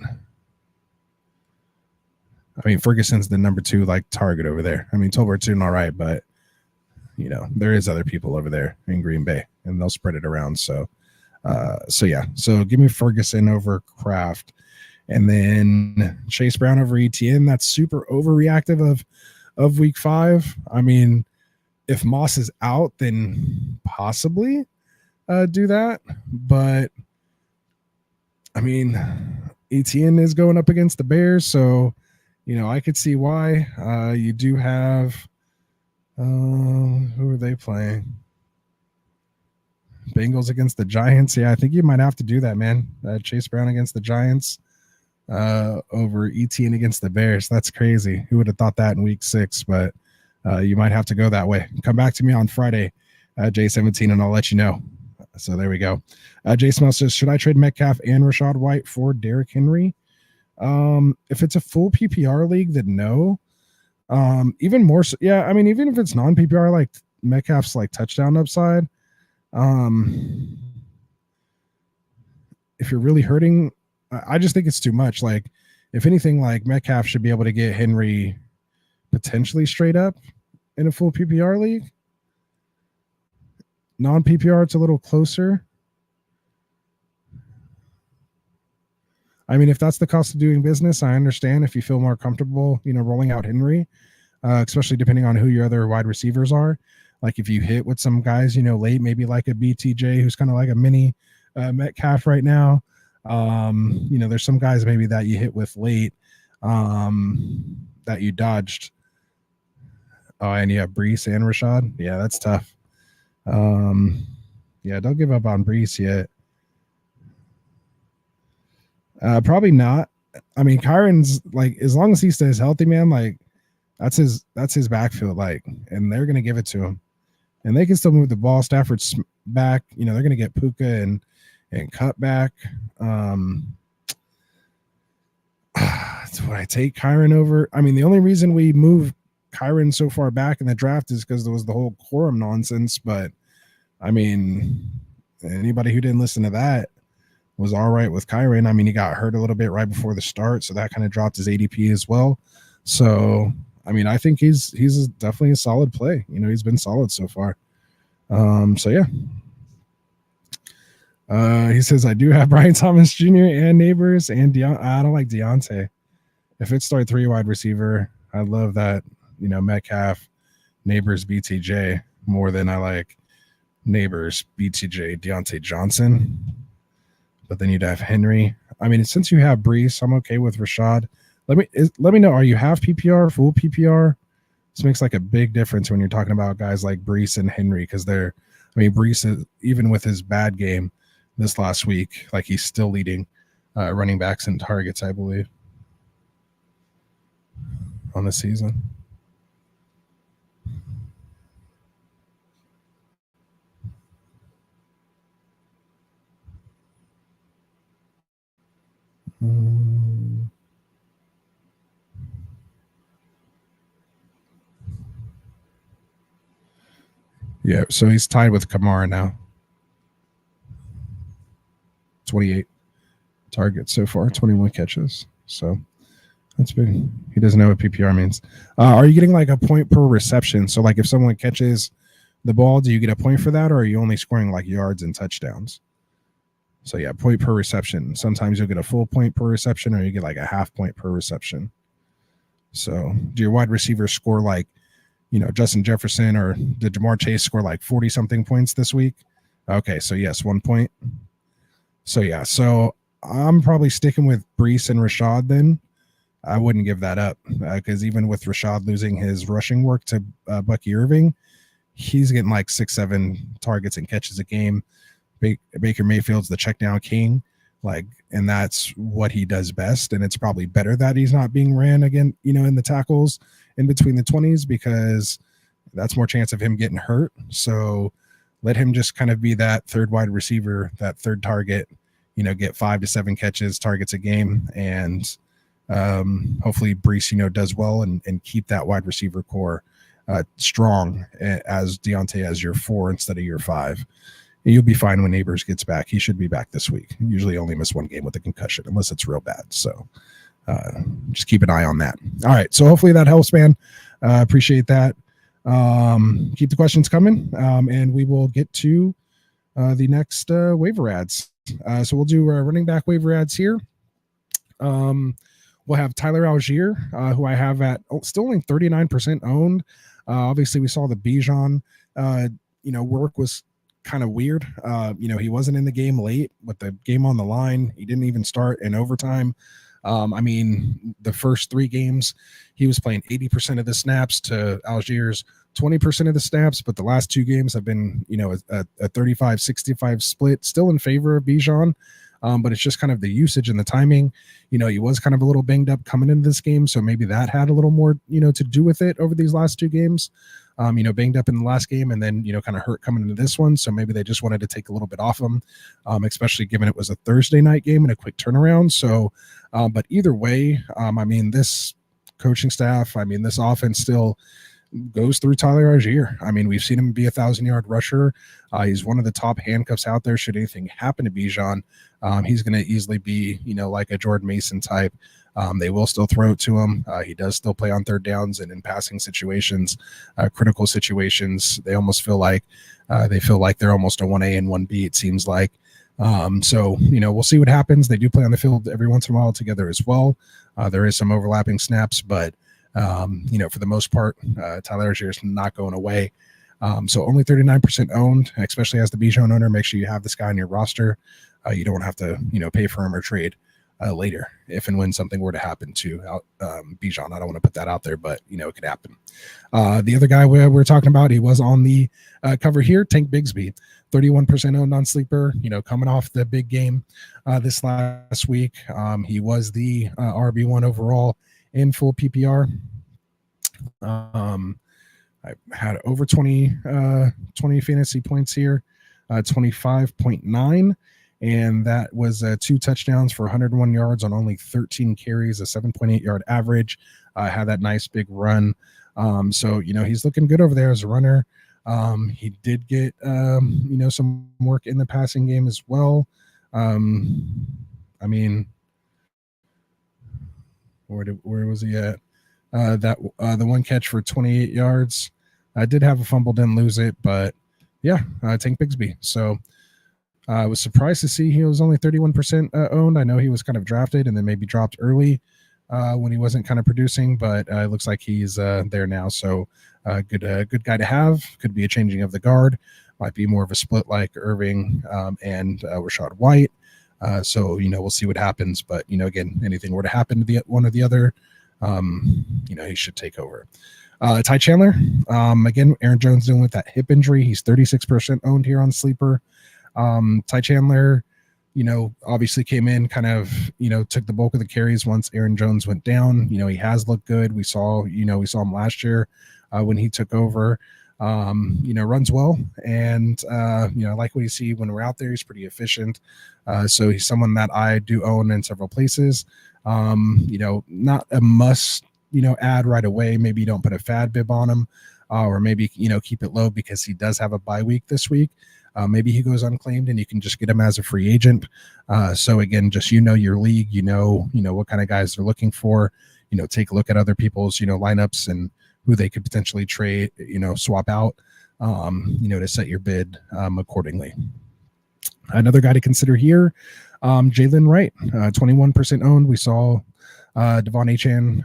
F: Ferguson's the number 2 target over there. Tolbert's doing all right, but there is other people over there in Green Bay, and they'll spread it around. So yeah. So give me Ferguson over Kraft, and then Chase Brown over ETN. That's super overreactive of week 5. If Moss is out, then possibly do that. But ETN is going up against the Bears, so I could see why. You do have who are they playing? Bengals against the Giants. Yeah, I think you might have to do that, man. Chase Brown against the Giants over ETN against the Bears. That's crazy. Who would have thought that in week 6? But you might have to go that way. Come back to me on Friday, J17, and I'll let you know. So there we go. Jason Smell says, should I trade Metcalf and Rashad White for Derrick Henry? If it's a full PPR league, then no. Even more so, yeah. I mean, even if it's non PPR, like Metcalf's like touchdown upside. If you're really hurting, I just think it's too much. Like, if anything, like Metcalf should be able to get Henry potentially straight up in a full PPR league. Non PPR, it's a little closer. I mean, if that's the cost of doing business, I understand if you feel more comfortable, rolling out Henry, especially depending on who your other wide receivers are. Like if you hit with some guys, late, maybe like a BTJ who's kind of like a mini Metcalf right now. There's some guys maybe that you hit with late that you dodged. Oh, and you have Brees and Rashad. Yeah, that's tough. Yeah, don't give up on Brees yet. Probably not. I mean, Kyron's like, as long as he stays healthy, man, like that's his backfield, like, and they're gonna give it to him, and they can still move the ball. Stafford's back, they're gonna get Puka and cut back. That's what I take Kyron over. I mean, the only reason we moved Kyron so far back in the draft is because there was the whole quorum nonsense. But I mean, anybody who didn't listen to that was all right with Kyron. I mean, he got hurt a little bit right before the start, so that kind of dropped his ADP as well. So, I mean, I think he's definitely a solid play. He's been solid so far. So yeah. He says, I do have Brian Thomas Jr. and Neighbors and I don't like Deontay. If it's start 3 wide receiver, I love that, Metcalf, Neighbors, BTJ more than I like Neighbors, BTJ, Deontay Johnson. But then you'd have Henry. I mean, since you have Brees, I'm okay with Rashad. Let me know, are you half PPR, full PPR? This makes like a big difference when you're talking about guys like Brees and Henry, because Brees is, even with his bad game this last week, like he's still leading running backs in targets, I believe, on the season. Yeah, so he's tied with Kamara now. 28 targets so far, 21 catches. So that's big. He doesn't know what PPR means. Are you getting like a point per reception? So like if someone catches the ball, do you get a point for that, or are you only scoring like yards and touchdowns? So yeah, point per reception. Sometimes you'll get a full point per reception, or you get like a half point per reception. So do your wide receivers score like, Justin Jefferson, or did Jamar Chase score like 40 something points this week? Okay, so yes, 1 point. So yeah, so I'm probably sticking with Brees and Rashad then. I wouldn't give that up because even with Rashad losing his rushing work to Bucky Irving, he's getting like 6-7 targets and catches a game. Baker Mayfield's the check down king, and that's what he does best. And it's probably better that he's not being ran again, in the tackles in between the 20s, because that's more chance of him getting hurt. So let him just kind of be that third wide receiver, that third target, get 5 to 7 targets a game. And hopefully Brees, does well and keep that wide receiver core strong as Deontay as your 4 instead of your 5. You'll be fine when Neighbors gets back. He should be back this week. Usually only miss 1 game with a concussion unless it's real bad. So just keep an eye on that. All right. So hopefully that helps, man. Appreciate that. Keep the questions coming, and we will get to the next waiver ads. So we'll do running back waiver ads here. We'll have Tyler Algier, who I have at still only 39% owned. Obviously, we saw the Bijan, work was kind of weird. He wasn't in the game late with the game on the line. He didn't even start in overtime. The first 3 games, he was playing 80% of the snaps to Algier's 20% of the snaps, but the last 2 games have been, a 35-65 split, still in favor of Bijan. But it's just kind of the usage and the timing. He was kind of a little banged up coming into this game, so maybe that had a little more, to do with it over these last 2 games. banged up in the last game and then, kind of hurt coming into this one. So maybe they just wanted to take a little bit off him, especially given it was a Thursday night game and a quick turnaround. So, but either way, this coaching staff, this offense still goes through Tyler Algier. We've seen him be 1,000-yard rusher. He's one of the top handcuffs out there. Should anything happen to Bijan, he's going to easily be, like a Jordan Mason type. They will still throw it to him. He does still play on third downs and in passing situations, critical situations. They almost feel like they're almost a 1A and 1B, it seems like. So, we'll see what happens. They do play on the field every once in a while together as well. There is some overlapping snaps, but for the most part, Tyler Algier is not going away. So only 39% owned, especially as the Bijan owner. Make sure you have this guy on your roster. You don't have to, pay for him or trade later if and when something were to happen to Bijan. I don't want to put that out there, but it could happen. The other guy we're talking about, he was on the cover here, Tank Bigsby, 31% owned on Sleeper. Coming off the big game this last week, he was the RB1 overall in full PPR. I had over 20 fantasy points here, 25.9, and that was 2 touchdowns for 101 yards on only 13 carries, a 7.8 yard average. Had that nice big run. So he's looking good over there as a runner. He did get some work in the passing game as well. Where was he at? The one catch for 28 yards. I did have a fumble, didn't lose it, but yeah, Tank Bigsby. So I was surprised to see he was only 31% owned. I know he was kind of drafted and then maybe dropped early when he wasn't kind of producing, but it looks like he's there now. So good guy to have. Could be a changing of the guard. Might be more of a split like Irving and Rashad White. So we'll see what happens. But again, anything were to happen to the one or the other, he should take over. Ty Chandler, again, Aaron Jones dealing with that hip injury. He's 36% owned here on Sleeper. Ty Chandler, obviously came in, kind of, took the bulk of the carries once Aaron Jones went down. He has looked good. We saw him last year when he took over. Runs well, and I like what you see when we're out there. He's pretty efficient. So he's someone that I do own in several places. Not a must, add right away. Maybe you don't put a fad bib on him, or maybe, keep it low because he does have a bye week this week. Maybe he goes unclaimed and you can just get him as a free agent. So again, just, your league, what kind of guys they're looking for, take a look at other people's, lineups and who they could potentially trade, swap out, to set your bid accordingly. Another guy to consider here, Jalen Wright, 21% owned. We saw Devon Achane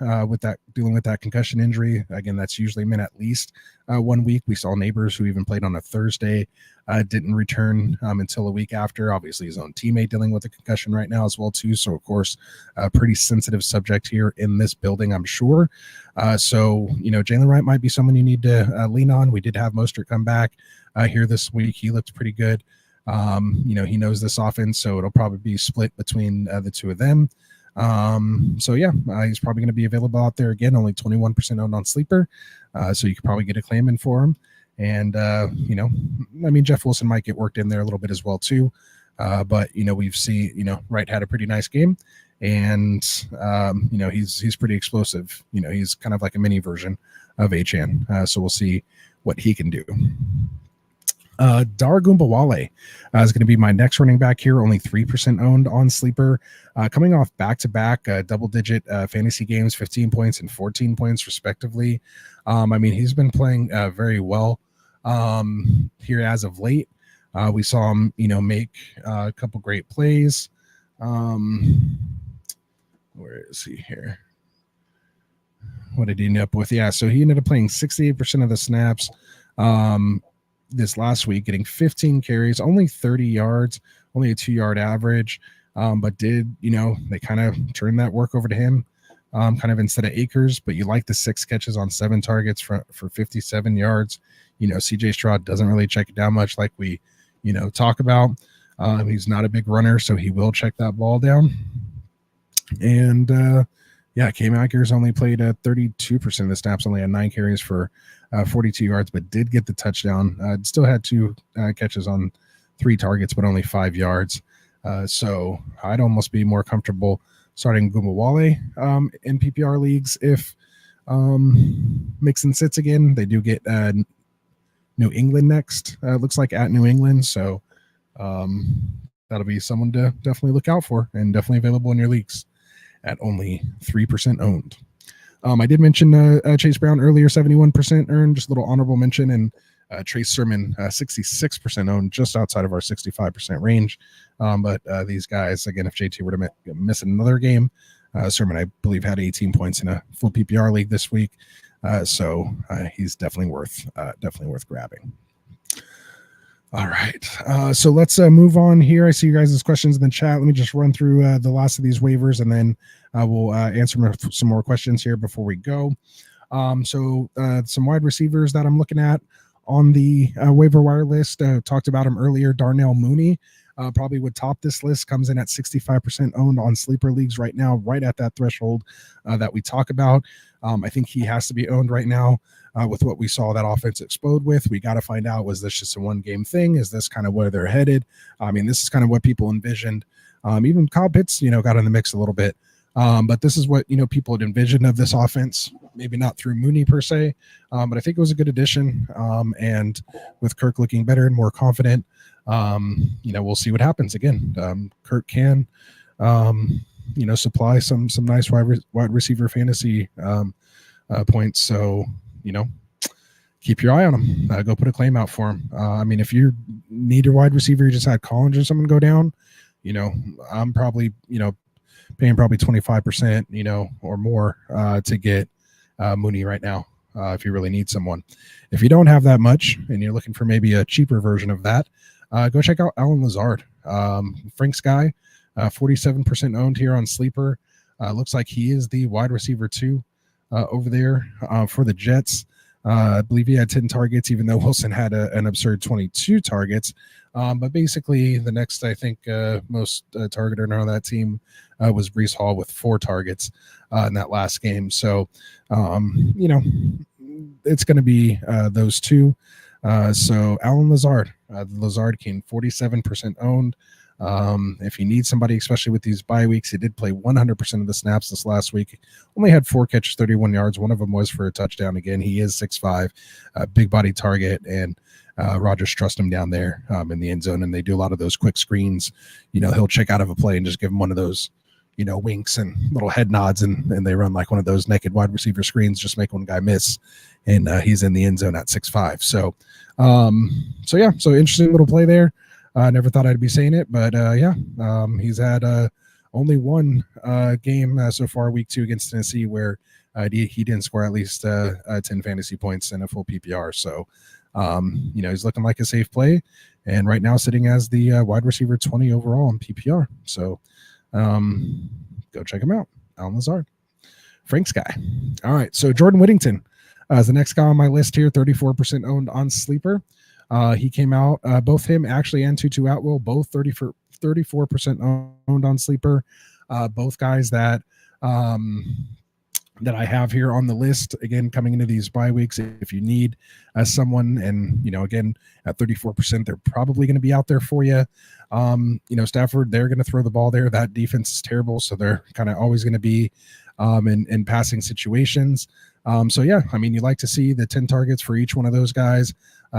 F: dealing with that concussion injury. Again, that's usually meant at least 1 week. We saw Neighbors, who even played on a Thursday, didn't return until a week after. Obviously, his own teammate dealing with a concussion right now as well too. So of course, a pretty sensitive subject here in this building, I'm sure. So Jalen Wright might be someone you need to lean on. We did have Mostert come back here this week. He looked pretty good. He knows this offense, so it'll probably be split between the two of them. He's probably going to be available out there again, only 21% owned on Sleeper. So you could probably get a claim in for him. And, Jeff Wilson might get worked in there a little bit as well too. But we've seen, Wright had a pretty nice game, and, he's pretty explosive. He's kind of like a mini version of Achane. So we'll see what he can do. Dargumbawale is going to be my next running back here, only 3% owned on Sleeper, coming off back-to-back double-digit fantasy games, 15 points and 14 points respectively. He's been playing very well here as of late. We saw him, make a couple great plays. Where is he here? What did he end up with? Yeah, so he ended up playing 68% of the snaps this last week, getting 15 carries, only 30 yards, only a 2-yard average. But did, they kind of turned that work over to him, kind of instead of Akers. But you like the 6 catches on 7 targets for 57 yards. CJ Stroud doesn't really check it down much like we, talk about. He's not a big runner, so he will check that ball down. And, Yeah, K-Makers only played 32% of the snaps, only had 9 carries for 42 yards, but did get the touchdown. Still had 2 catches on 3 targets, but only 5 yards. So I'd almost be more comfortable starting Gumawale in PPR leagues if Mixon sits again. They do get New England next. Looks like at New England, so that'll be someone to definitely look out for, and definitely available in your leagues at only 3% owned. I did mention Chase Brown earlier, 71% earned, just a little honorable mention, and Trace Sermon, 66% owned, just outside of our 65% range. But these guys, again, if JT were to miss another game, Sermon, I believe, had 18 points in a full PPR league this week. So he's definitely worth grabbing. All right. So let's move on here. I see you guys' questions in the chat. Let me just run through the last of these waivers, and then we'll answer some more questions here before we go. So some wide receivers that I'm looking at on the waiver wire list, talked about him earlier. Darnell Mooney probably would top this list, comes in at 65% owned on sleeper leagues right now, right at that threshold that we talk about. I think he has to be owned right now. With what we saw that offense explode with, we got to find out, was this just a one-game thing? Is this kind of where they're headed? I mean, this is kind of what people envisioned. Even Kyle Pitts, got in the mix a little bit. But this is what, people had envisioned of this offense, maybe not through Mooney per se, but I think it was a good addition. And with Kirk looking better and more confident, we'll see what happens. Again, Kirk can, supply some nice wide receiver fantasy points. So, keep your eye on him. Go put a claim out for him. I mean, if you need a wide receiver, you just had Collins or someone go down, I'm probably, paying probably 25%, or more to get Mooney right now if you really need someone. If you don't have that much and you're looking for maybe a cheaper version of that, go check out Alan Lazard. Frank's guy, 47% owned here on Sleeper. Looks like he is the wide receiver 2 over there for the Jets. I believe he had 10 targets, even though Wilson had an absurd 22 targets. But basically, the next, I think, most targeted on that team was Breece Hall with 4 targets in that last game. So, it's going to be those two. So, Alan Lazard. Lazard came 47% owned. If you need somebody, especially with these bye weeks, he did play 100% of the snaps this last week. Only had 4 catches, 31 yards. One of them was for a touchdown. Again, he is 6'5", big body target, and Rodgers trust him down there in the end zone, and they do a lot of those quick screens. He'll check out of a play and just give him one of those, winks and little head nods, and they run like one of those naked wide receiver screens, just make one guy miss, and he's in the end zone at 6'5". So interesting little play there. I never thought I'd be saying it, but he's had only one game so far, week 2 against Tennessee, where he didn't score at least 10 fantasy points in a full PPR. So, he's looking like a safe play, and right now sitting as the wide receiver 20 overall in PPR. So, go check him out, Alan Lazard, Frank's guy. All right, so Jordan Whittington is the next guy on my list here, 34% owned on Sleeper. He came out, both him actually and Tutu Atwell, both 34% owned on Sleeper. Both guys that I have here on the list. Again, coming into these bye weeks, if you need someone, and again at 34%, they're probably going to be out there for you. Stafford, they're going to throw the ball there. That defense is terrible, so they're kind of always going to be in passing situations. You like to see the 10 targets for each one of those guys.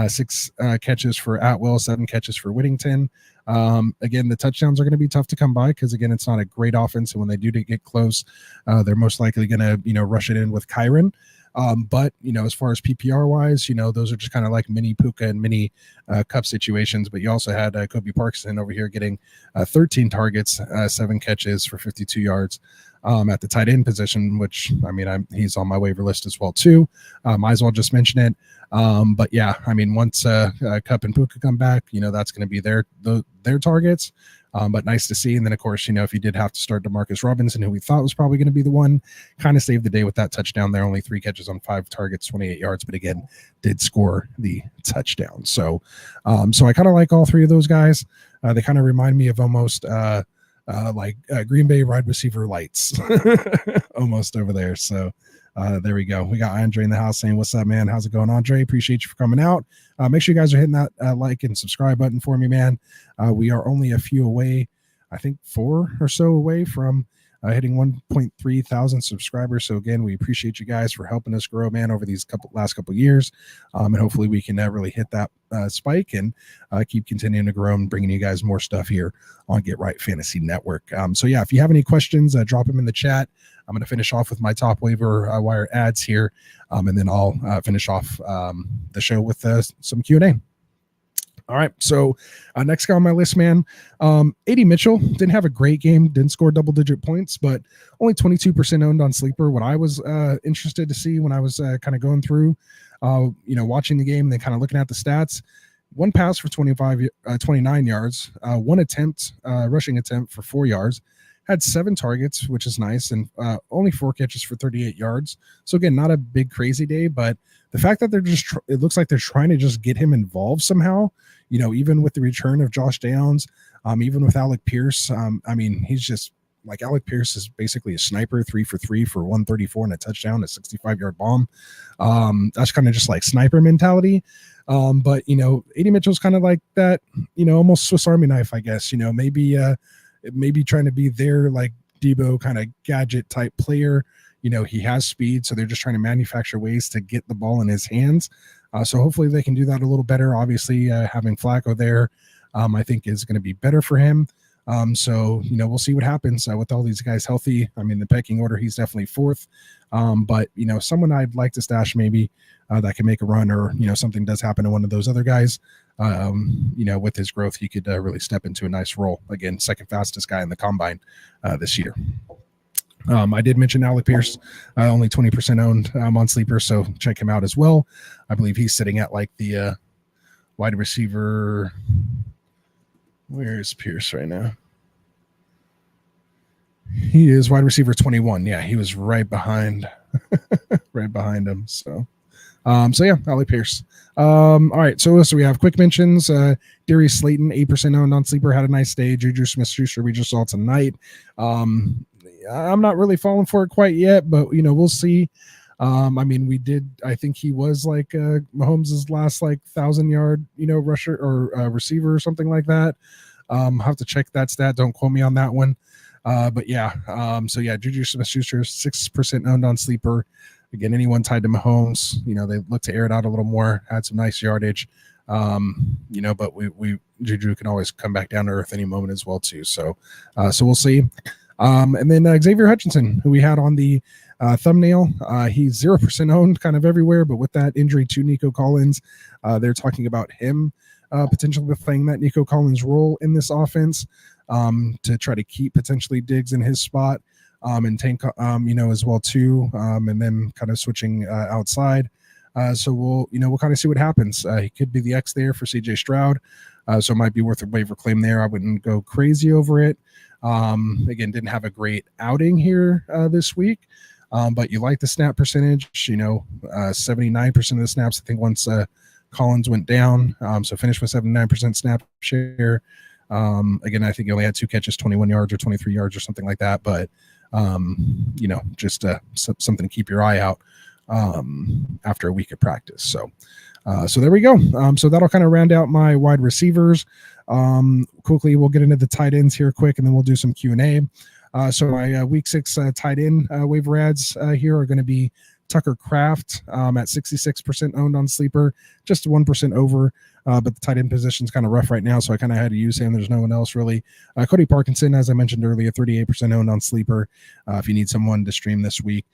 F: 6 catches for Atwell, 7 catches for Whittington. Again, the touchdowns are going to be tough to come by because, again, it's not a great offense. And when they do get close, they're most likely going to, rush it in with Kyron. But as far as PPR wise, those are just kind of like mini Puka and mini Cup situations. But you also had Kobe Parkinson over here getting 13 targets, 7 catches for 52 yards. At the tight end position, which he's on my waiver list as well too. Might as well just mention it. Once Cup and Puka come back, that's going to be their targets. But nice to see. And then of course, if you did have to start DeMarcus Robinson, who we thought was probably going to be the one, kind of saved the day with that touchdown there. Only 3 catches on 5 targets, 28 yards, but again, did score the touchdown. So I kind of like all 3 of those guys. They kind of remind me of almost Green Bay wide receiver lights almost over there. So there we go. We got Andre in the house saying, what's up, man? How's it going, Andre? Appreciate you for coming out. Make sure you guys are hitting that like and subscribe button for me, man. We are only a few away, I think 4 or so away from hitting 1.3 thousand subscribers. So again, we appreciate you guys for helping us grow, man, over these last couple years. And hopefully we can really hit that spike and keep continuing to grow and bringing you guys more stuff here on Get Right Fantasy Network. So yeah, if you have any questions, drop them in the chat. I'm going to finish off with my top waiver wire ads here, and then I'll finish off the show with some Q&A. All right, so next guy on my list, man, AD Mitchell didn't have a great game, didn't score double-digit points, but only 22% owned on Sleeper. What I was interested to see when I was kind of going through, watching the game and then kind of looking at the stats, 1 pass for 29 yards, 1 attempt, rushing attempt for 4 yards, had 7 targets, which is nice, and only 4 catches for 38 yards. So again, not a big crazy day, but the fact that they're just, it looks like they're trying to just get him involved somehow, even with the return of Josh Downs, even with Alec Pierce. I mean, he's just like, Alec Pierce is basically a sniper, 3 for 3 for 134 and a touchdown, a 65-yard bomb. That's kind of just like sniper mentality. But, AD Mitchell's kind of like that, almost Swiss Army knife, I guess, maybe trying to be their like Debo kind of gadget type player. He has speed, so they're just trying to manufacture ways to get the ball in his hands. So hopefully they can do that a little better. Obviously, having Flacco there, I think is going to be better for him. So, we'll see what happens with all these guys healthy. I mean, the pecking order, he's definitely 4th. But, someone I'd like to stash maybe that can make a run, or, something does happen to one of those other guys. With his growth, he could really step into a nice role. Again, 2nd fastest guy in the combine this year. I did mention Alec Pierce, only 20% owned on Sleeper, so check him out as well. I believe he's sitting at like the wide receiver. Where is Pierce right now? He is wide receiver 21. Yeah, he was right behind him. So yeah, Alec Pierce. All right, so we have quick mentions. Darius Slayton, 8% owned on Sleeper, had a nice day. Juju Smith-Schuster, we just saw tonight. I'm not really falling for it quite yet, but we'll see. I think he was like Mahomes' last like 1,000-yard rusher or receiver or something like that. I'll have to check that stat. Don't quote me on that one. But yeah, Juju Smith-Schuster, 6% owned on Sleeper. Again, anyone tied to Mahomes, they look to air it out a little more, had some nice yardage. But Juju can always come back down to earth any moment as well too. So we'll see. And then Xavier Hutchinson, who we had on the thumbnail, he's 0% owned kind of everywhere, but with that injury to Nico Collins, they're talking about him potentially playing that Nico Collins role in this offense to try to keep potentially Diggs in his spot and Tank, as well too, and then kind of switching outside. So we'll kind of see what happens. He could be the X there for CJ Stroud, so it might be worth a waiver claim there. I wouldn't go crazy over it. Again, didn't have a great outing here this week, but you like the snap percentage. 79% of the snaps, I think, once Collins went down. So finished with 79% snap share. Again, I think he only had 2 catches, 21 yards or 23 yards or something like that. But just something to keep your eye out after a week of practice. So there we go. So that'll kind of round out my wide receivers. Quickly, we'll get into the tight ends here quick, and then we'll do some Q&A. So my week 6 tight end waiver ads here are going to be Tucker Kraft at 66% owned on Sleeper, just 1% over, but the tight end position's kind of rough right now, so I kind of had to use him. There's no one else really. Cody Parkinson, as I mentioned earlier, 38% owned on Sleeper. If you need someone to stream this week,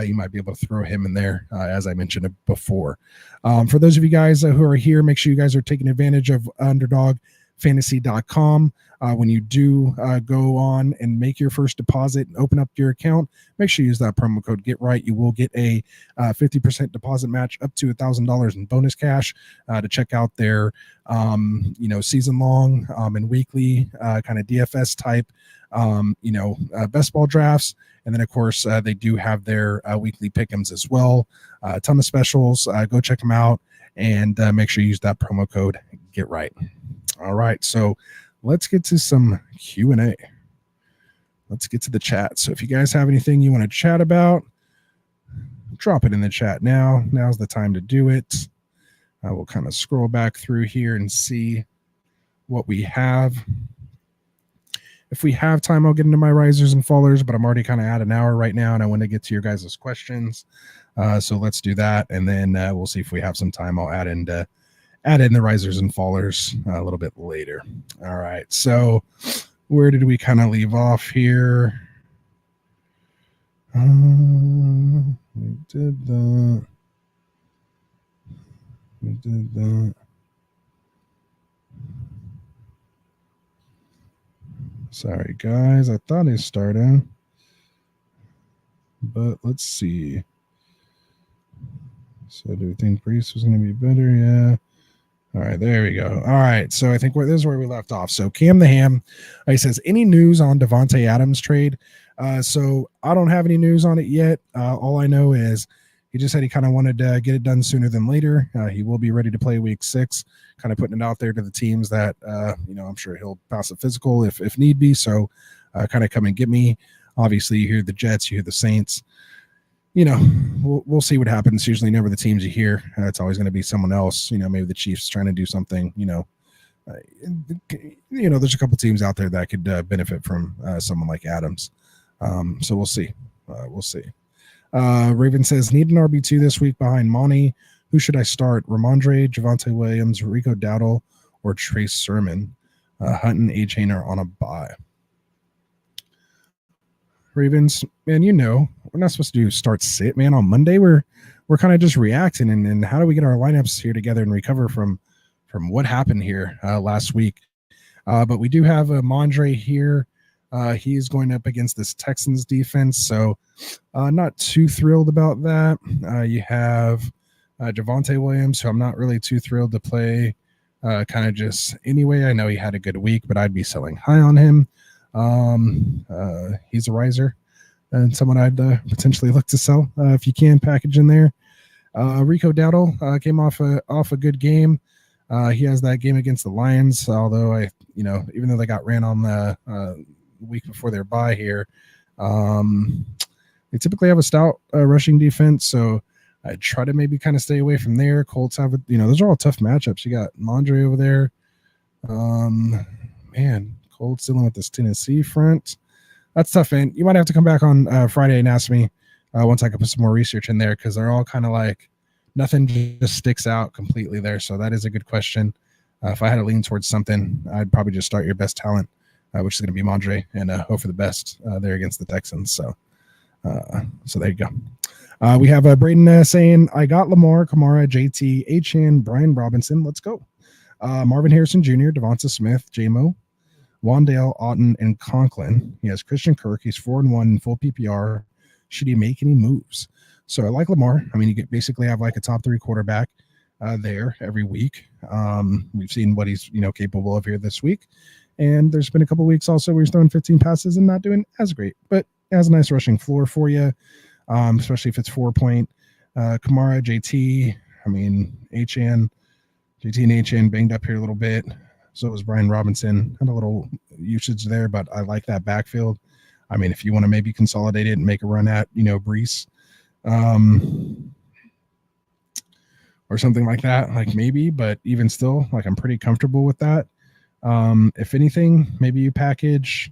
F: you might be able to throw him in there, as I mentioned before. For those of you guys who are here, make sure you guys are taking advantage of UnderdogFantasy.com. When you do go on and make your first deposit and open up your account, make sure you use that promo code GetRight. You will get a 50% deposit match up to $1,000 in bonus cash to check out their season long and weekly kind of DFS type best ball drafts. And then, of course, they do have their weekly pick'ems as well. A ton of specials. Go check them out and make sure you use that promo code GetRight. All right, so let's get to some Q&A. let's get to the chat. So if you guys have anything you want to chat about, drop it in the chat now. Now's the time to do it. I will kind of scroll back through here and see what we have. If we have time, I'll get into my risers and fallers, but I'm already kind of at an hour right now, and I want to get to your guys' questions. So let's do that, and then we'll see if we have some time. I'll add in the risers and fallers a little bit later. All right, so where did we kind of leave off here? We did that. Sorry, guys. I thought he started, but let's see. So do we think Brees was going to be better? Yeah. All right, there we go. All right, so I think this is where we left off. So Cam the Ham, he says, any news on Devontae Adams trade? So I don't have any news on it yet. All I know is he just said he kind of wanted to get it done sooner than later. He will be ready to play week 6, kind of putting it out there to the teams that, I'm sure he'll pass a physical if need be. So kind of come and get me. Obviously, you hear the Jets, you hear the Saints. We'll see what happens. Usually never the teams you hear. It's always going to be someone else. Maybe the Chiefs trying to do something. There's a couple teams out there that could benefit from someone like Adams. So we'll see. Raven says, need an RB2 this week behind Monty. Who should I start? Ramondre, Javonte Williams, Rico Dowdle, or Trace Sermon? Hunt and A-Chain are on a bye. Ravens, man, we're not supposed to do start sit, man. On Monday, we're kind of just reacting and how do we get our lineups here together and recover from what happened here last week. But we do have Mondre here. He's going up against this Texans defense, so not too thrilled about that. You have Javonte Williams, who I'm not really too thrilled to play. Kind of just anyway. I know he had a good week, but I'd be selling high on him. He's a riser and someone I'd potentially look to sell if you can package in there. Rico Dowdle came off a good game. He has that game against the Lions, although even though they got ran on the week before their bye here, they typically have a stout rushing defense, so I'd try to maybe kind of stay away from there. Colts have those are all tough matchups. You got Mondre over there. Man, Colts dealing with this Tennessee front. That's tough, man. You might have to come back on Friday and ask me once I can put some more research in there, because they're all kind of like nothing just sticks out completely there. So that is a good question. If I had to lean towards something, I'd probably just start your best talent, which is going to be Mondre, and hope for the best there against the Texans. So there you go. We have Braden saying, I got Lamar, Kamara, JT, H-Chan, Brian Robinson. Let's go. Marvin Harrison Jr., Devonta Smith, J-Mo, Wandale, Otten, and Conklin. He has Christian Kirk. He's 4-1 in full PPR. Should he make any moves? So I like Lamar. I mean, you basically have like a top 3 quarterback there every week. We've seen what he's capable of here this week. And there's been a couple weeks also where he's throwing 15 passes and not doing as great, but has a nice rushing floor for you, especially if it's 4-point. Kamara, JT, JT and H-N banged up here a little bit. So was Brian Robinson. Had a little usage there, but I like that backfield. If you want to maybe consolidate it and make a run at, Brees, or something like that, maybe, but even still, I'm pretty comfortable with that. If anything, maybe you package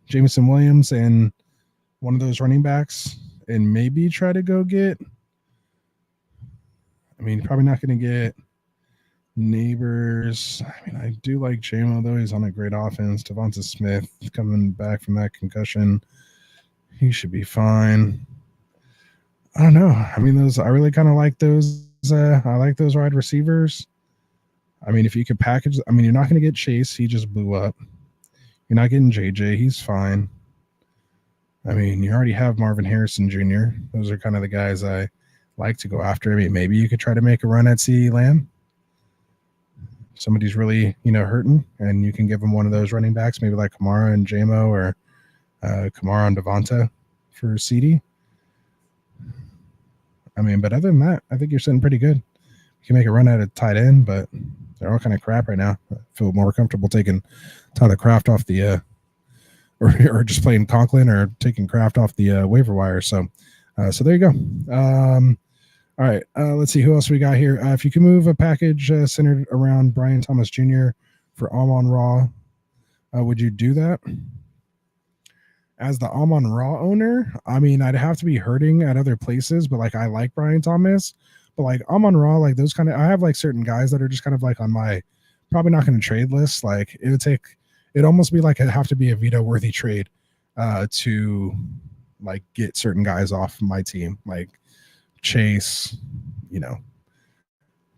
F: Jameson Williams and one of those running backs and maybe try to go get, probably not going to get Neighbors. I do like J-Mo, though. He's on a great offense. Devonta Smith coming back from that concussion. He should be fine. I don't know. I really kind of like those. I like those wide receivers. If you could package, you're not going to get Chase. He just blew up. You're not getting JJ. He's fine. You already have Marvin Harrison Jr. Those are kind of the guys I like to go after. Maybe you could try to make a run at CeeDee Lamb. Somebody's really, hurting, and you can give them one of those running backs, maybe like Kamara and J-Mo, or Kamara and Devonta for CeeDee. But other than that, I think you're sitting pretty good. You can make a run at a tight end, but they're all kind of crap right now. I feel more comfortable taking Tyler Kraft off the or just playing Conklin or taking Kraft off the waiver wire. So there you go. All right, let's see who else we got here. If you can move a package centered around Brian Thomas Jr. for Amon-Ra, would you do that? As the Amon-Ra owner, I mean, I'd have to be hurting at other places, but like I like Brian Thomas, but like Amon-Ra, like those kind of, I have like certain guys that are just kind of like on my probably not going to trade list. Like it'd almost be like it'd have to be a veto worthy trade to like get certain guys off my team, like Chase, you know,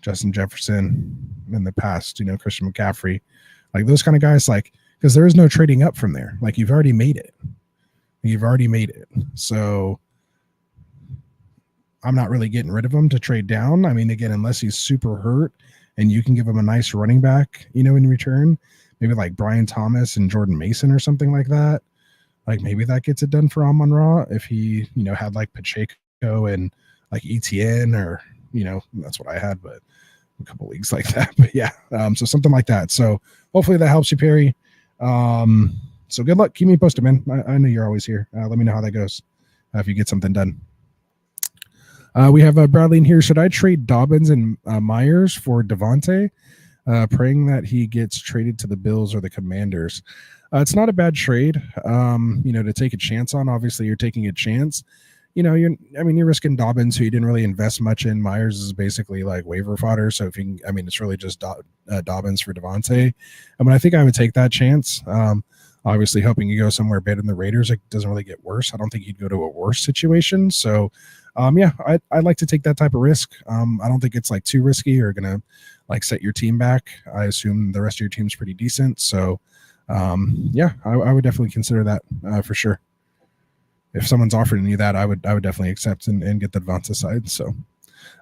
F: Justin Jefferson in the past, you know, Christian McCaffrey, like those kind of guys, like, because there is no trading up from there. Like you've already made it. So I'm not really getting rid of him to trade down. I mean, again, unless he's super hurt and you can give him a nice running back, you know, in return, maybe like Brian Thomas and Jordan Mason or something like that. Like maybe that gets it done for Amon-Ra if he, you know, had like Pacheco and like ETN or, you know, that's what I had, but a couple leagues like that. But yeah, so something like that. So hopefully that helps you, Perry. So good luck. Keep me posted, man. I know you're always here. Let me know how that goes if you get something done. We have Bradley in here. Should I trade Dobbins and Myers for Devontae? Praying that he gets traded to the Bills or the Commanders. It's not a bad trade, you know, to take a chance on. Obviously, you're taking a chance. You know, you're risking Dobbins, who you didn't really invest much in. Myers is basically like waiver fodder. So if you can, I mean, it's really just Dobbins for Devontae. I mean, I think I would take that chance. Obviously, hoping you go somewhere better than the Raiders. It doesn't really get worse. I don't think you'd go to a worse situation. So, yeah, I'd like to take that type of risk. I don't think it's like too risky or gonna like set your team back. I assume the rest of your team's pretty decent. So, yeah, I would definitely consider that for sure. If someone's offering you that, I would definitely accept and get the Devonta side. So,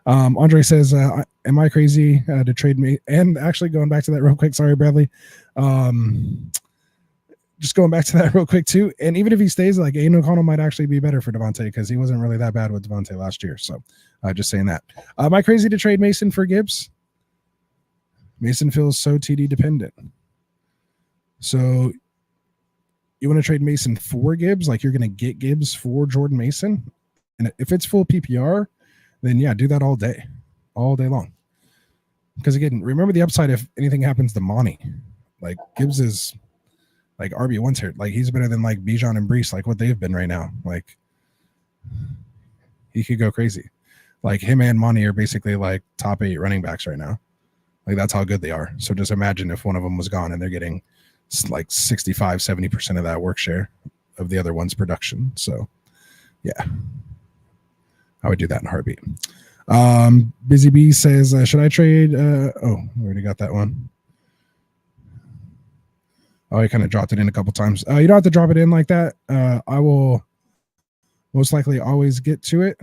F: Andre says, am I crazy to trade me? And actually going back to that real quick, sorry, Bradley. Just going back to that real quick too. And even if he stays, like Aiden O'Connell might actually be better for Devontae because he wasn't really that bad with Devontae last year. So just saying that. Am I crazy to trade Mason for Gibbs? Mason feels so TD dependent. So you want to trade Mason for Gibbs? Like you're going to get Gibbs for Jordan Mason? And if it's full PPR, then yeah, do that all day long. Because again, remember the upside if anything happens to Monty. Like Gibbs is like RB1's here. Like he's better than like Bijan and Brees, like what they've been right now. Like he could go crazy. Like him and Monty are basically like top 8 running backs right now. Like that's how good they are. So just imagine if one of them was gone and they're getting like 65, 70% of that work share of the other one's production. So yeah, I would do that in a heartbeat. Busy Bee says, should I trade? Oh, we already got that one. Oh, I kind of dropped it in a couple times. You don't have to drop it in like that. I will most likely always get to it.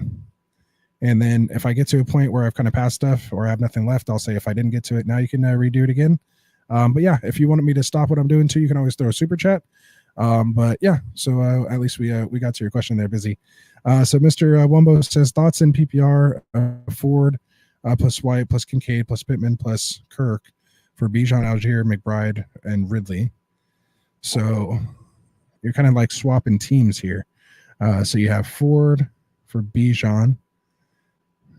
F: And then if I get to a point where I've kind of passed stuff or I have nothing left, I'll say if I didn't get to it, now you can redo it again. But yeah, if you wanted me to stop what I'm doing too, you can always throw a super chat. But yeah, so at least we got to your question there, Busy. So Mr. Wumbo says thoughts in PPR, Ford plus White plus Kincaid plus Pittman plus Kirk for Bijan, Algier, McBride, and Ridley. So you're kind of like swapping teams here. So you have Ford for Bijan.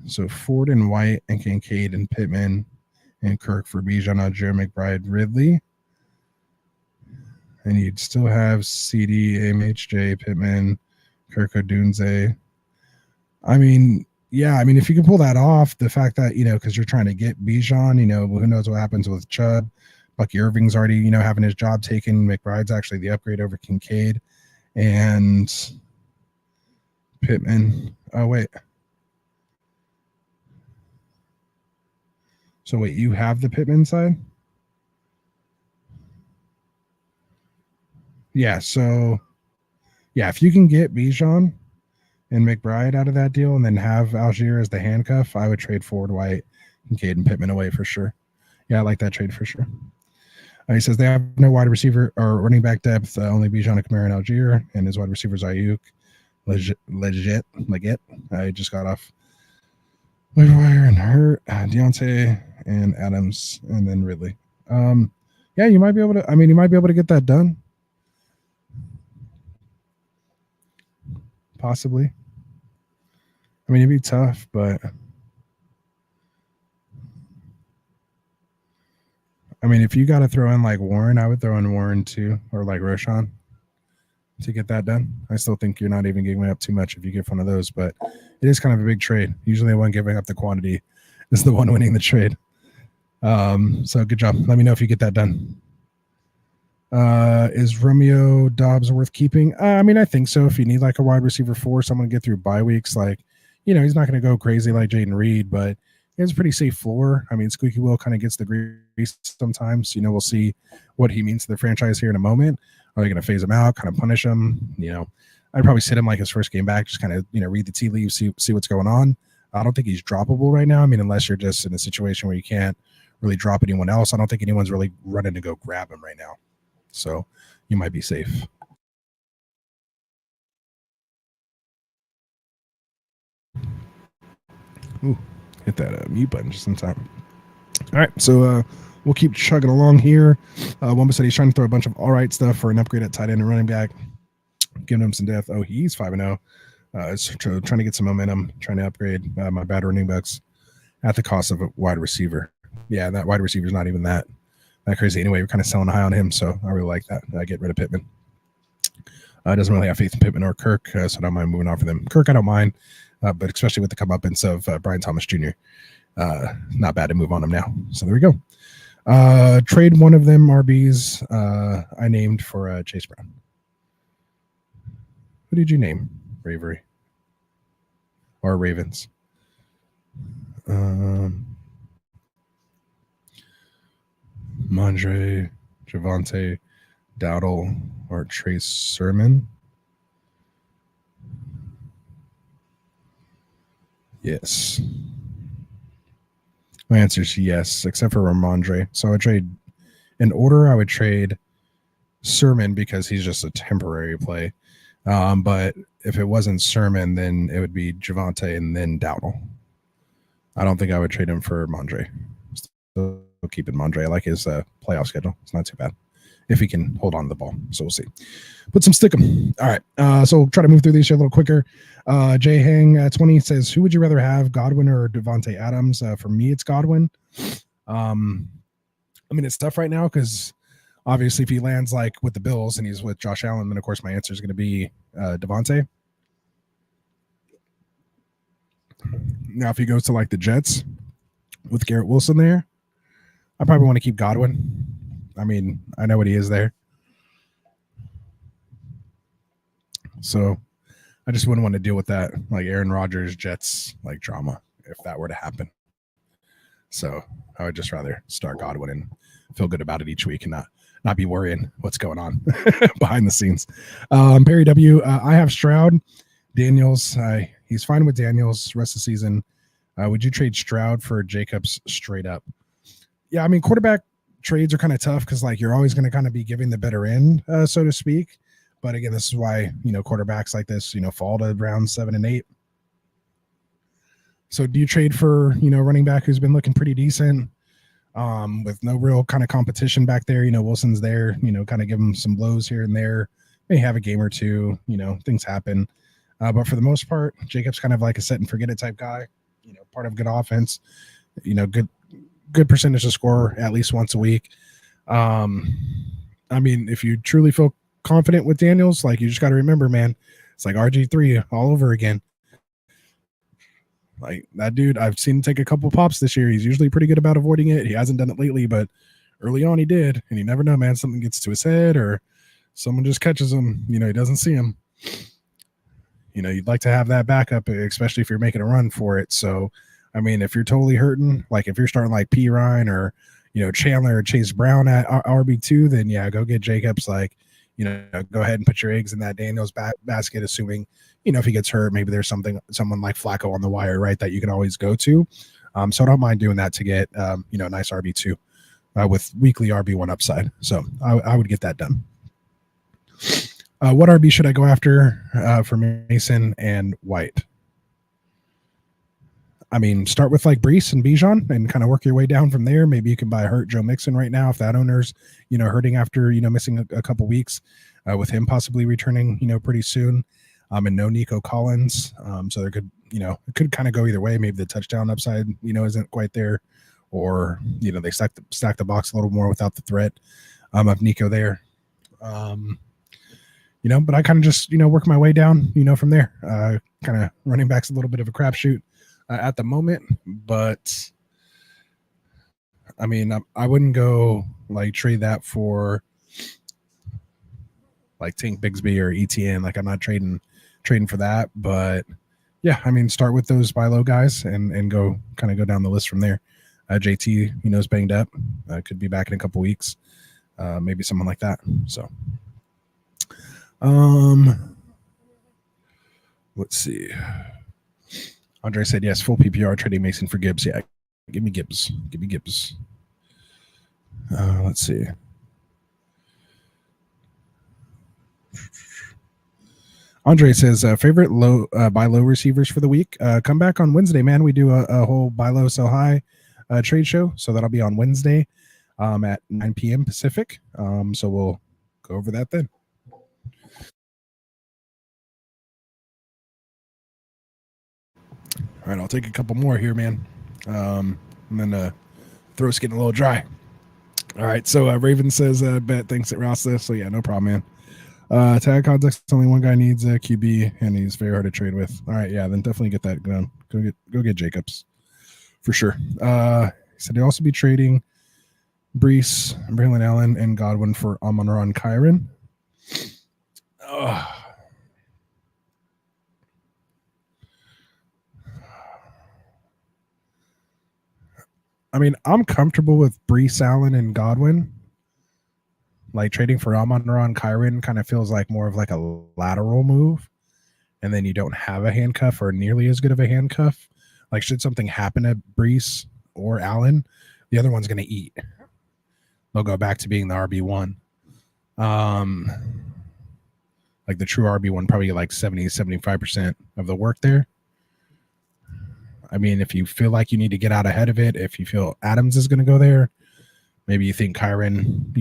F: So Ford and White and Kincaid and Pittman and Kirk for Bijan, Algier, McBride, Ridley. And you'd still have CD, MHJ, Pittman, Kirk Odunze. I mean, yeah, I mean, if you can pull that off, the fact that, you know, because you're trying to get Bijan, you know, who knows what happens with Chubb. Bucky Irving's already, you know, having his job taken. McBride's actually the upgrade over Kincaid. And Pittman. Oh, wait. So, wait, you have the Pittman side? Yeah, so, yeah, if you can get Bijan and McBride out of that deal and then have Algier as the handcuff, I would trade Ford, White, Kincaid, and Pittman away for sure. Yeah, I like that trade for sure. He says they have no wide receiver or running back depth, only Bijan, Kamara, and Algier, and his wide receivers Ayuk, legit. I just got off waiver wire and hurt Deontay and Adams, and then Ridley. Yeah, you might be able to. I mean, you might be able to get that done. possibly. I mean, it'd be tough, but I mean, if you got to throw in like Warren, I would throw in Warren too, or like Roshan to get that done. I still think you're not even giving up too much if you get one of those, but it is kind of a big trade. Usually the one giving up the quantity is the one winning the trade. So good job. Let me know if you get that done. Is Romeo Dobbs worth keeping? I mean, I think so. If you need like a wide receiver 4, someone to get through bye weeks, like, he's not going to go crazy like Jaden Reed, but he has a pretty safe floor. I mean, Squeaky Will kind of gets the grease sometimes. We'll see what he means to the franchise here in a moment. Are they going to phase him out, kind of punish him? I'd probably sit him like his first game back, just kind of, read the tea leaves, see what's going on. I don't think he's droppable right now. I mean, unless you're just in a situation where you can't really drop anyone else, I don't think anyone's really running to go grab him right now. So you might be safe. Ooh, hit that mute button just in time. All right, so we'll keep chugging along here. Wamba said he's trying to throw a bunch of all right stuff for an upgrade at tight end and running back, giving him some depth. Oh, he's 5-0. Trying to get some momentum, trying to upgrade my bad running backs at the cost of a wide receiver. Yeah, that wide receiver is not even that crazy anyway. We're kind of selling high on him, so I really like that. Get rid of Pittman. Doesn't really have faith in Pittman or Kirk, so I don't mind moving off of them. Kirk, I don't mind, but especially with the comeuppance of Brian Thomas Jr., not bad to move on him now. So there we go. Trade one of them RBs I named for Chase Brown. Who did you name? Bravery or Ravens? Mondre, Javonte, Dowdle, or Trace Sermon? Yes. My answer is yes, except for Ramondre. So I would trade, in order, I would trade Sermon because he's just a temporary play. But if it wasn't Sermon, then it would be Javonte and then Dowdle. I don't think I would trade him for Mondre. Still keeping Mondre. I like his playoff schedule. It's not too bad if he can hold on to the ball. So we'll see. Put some stick 'em. All right. So we'll try to move through these here a little quicker. Jay Hang 20 says, who would you rather have, Godwin or Devontae Adams? For me, it's Godwin. I mean, it's tough right now because obviously if he lands like with the Bills and he's with Josh Allen, then of course my answer is going to be Devontae. Now, if he goes to like the Jets with Garrett Wilson there, I probably want to keep Godwin. I mean, I know what he is there. So I just wouldn't want to deal with that, like Aaron Rodgers, Jets, like drama if that were to happen. So I would just rather start Godwin and feel good about it each week and not be worrying what's going on behind the scenes. Perry W. I have Stroud, Daniels. He's fine with Daniels rest of the season. Would you trade Stroud for Jacobs straight up? Yeah, I mean, quarterback trades are kind of tough because like you're always going to kind of be giving the better end, so to speak. But again, this is why, quarterbacks like this, fall to round 7 and 8. So do you trade for, running back who's been looking pretty decent with no real kind of competition back there? Wilson's there, kind of give him some blows here and there. May have a game or two, things happen. But for the most part, Jacob's kind of like a set and forget it type guy, part of good offense, good percentage to score at least once a week. I mean, if you truly feel confident with Daniels, like you just got to remember, man, it's like RG3 all over again. Like that dude, I've seen him take a couple pops this year. He's usually pretty good about avoiding it. He hasn't done it lately, but early on he did. And you never know, man, something gets to his head or someone just catches him, he doesn't see him. You'd like to have that backup, especially if you're making a run for it. So, I mean, if you're totally hurting, like if you're starting like P. Ryan or, Chandler or Chase Brown at RB2, then yeah, go get Jacobs. Like, go ahead and put your eggs in that Daniels basket, assuming, if he gets hurt, maybe there's someone like Flacco on the wire, right, that you can always go to. So I don't mind doing that to get, a nice RB2 with weekly RB1 upside. So I would get that done. What RB should I go after for Mason and White? I mean, start with like Brees and Bijan and kind of work your way down from there. Maybe you can buy hurt Joe Mixon right now if that owner's, hurting after, missing a couple weeks with him possibly returning, pretty soon. And no Nico Collins. So there could, it could kind of go either way. Maybe the touchdown upside, isn't quite there, or, they stack the box a little more without the threat of Nico there. But I kind of just, work my way down, from there. Kind of running back's a little bit of a crapshoot at the moment, but I mean, I wouldn't go like trade that for like Tink Bigsby or ETN. Like I'm not trading for that, but yeah, I mean, start with those buy low guys and go down the list from there. JT, is banged up. Could be back in a couple weeks. Maybe someone like that. So, let's see. Andre said yes, full PPR trading Mason for Gibbs. Yeah, give me Gibbs. Let's see. Andre says favorite buy low receivers for the week. Come back on Wednesday, man. We do a whole buy low sell high trade show, so that'll be on Wednesday at 9 p.m. Pacific. So we'll go over that then. All right, I'll take a couple more here, man. And then throat's getting a little dry. All right, so Raven says bet thanks at Rasta. So yeah, no problem, man. Tag context, only one guy needs a QB, and he's very hard to trade with. All right, yeah, then definitely get that done. Go get Jacobs for sure. He said he'll also be trading Brees, Braylon Allen, and Godwin for Amon-Ra and Kyron. I mean, I'm comfortable with Brees, Allen, and Godwin. Like trading for Amon-Ra and Kyron kind of feels like more of like a lateral move, and then you don't have a handcuff or nearly as good of a handcuff. Like, should something happen to Brees or Allen, the other one's going to eat. They'll go back to being the RB1. Like the true RB1, probably like 70-75% of the work there. I mean, if you feel like you need to get out ahead of it, if you feel Adams is going to go there, maybe you think Kyron,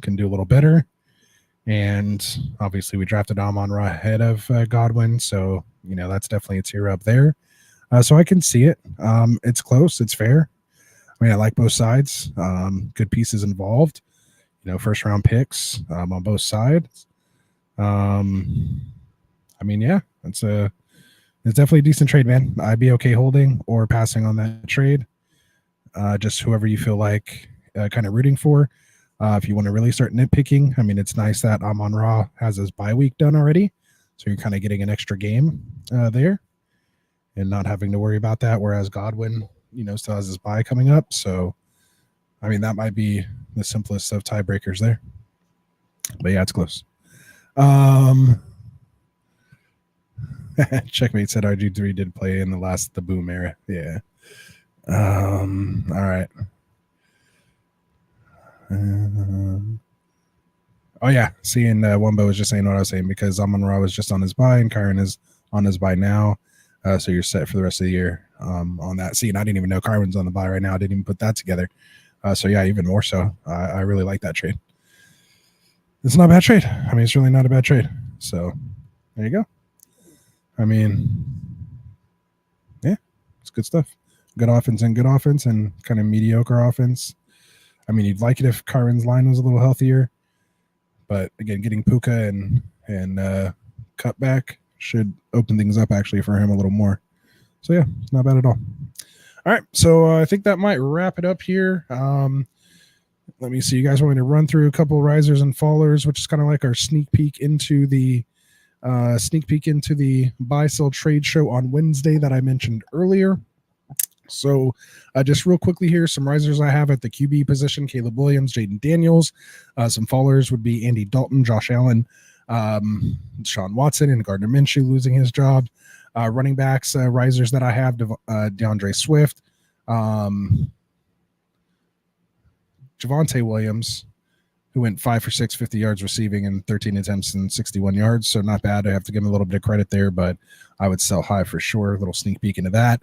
F: can do a little better. And obviously we drafted Amon-Ra ahead of Godwin. So, that's definitely a tier up there. So I can see it. It's close. It's fair. I mean, I like both sides. Good pieces involved. First round picks on both sides. I mean, yeah, it's definitely a decent trade, man. I'd be okay holding or passing on that trade. Just whoever you feel like kind of rooting for. If you want to really start nitpicking, I mean, it's nice that Amon-Ra has his bye week done already. So you're kind of getting an extra game there and not having to worry about that. Whereas Godwin, still has his bye coming up. So, I mean, that might be the simplest of tiebreakers there. But yeah, it's close. Checkmate said RG3 did play in the boom era. Yeah. All right. Oh yeah, seeing Wumbo was just saying what I was saying because Amon-Ra was just on his bye and Kyron is on his bye now, so you're set for the rest of the year on that. See, and I didn't even know Kyron's on the bye right now. I didn't even put that together. So yeah, even more so. I really like that trade. It's not a bad trade. I mean, it's really not a bad trade. So there you go. I mean, yeah, it's good stuff. Good offense and kind of mediocre offense. I mean, you'd like it if Kyron's line was a little healthier, but again, getting Puka and Cutback should open things up actually for him a little more. So yeah, it's not bad at all. All right, so I think that might wrap it up here. Let me see. You guys want me to run through a couple risers and fallers, which is kind of like our sneak peek into the buy sell trade show on Wednesday that I mentioned earlier. So just real quickly here, some risers I have at the QB position: Caleb Williams, Jaden Daniels. Some fallers would be Andy Dalton, Josh Allen, Deshaun Watson, and Gardner Minshew losing his job. Running backs, risers that I have: DeAndre Swift, Javonte Williams, who went 5 for 6, 50 yards receiving and 13 attempts and 61 yards. So not bad. I have to give him a little bit of credit there, but I would sell high for sure. A little sneak peek into that.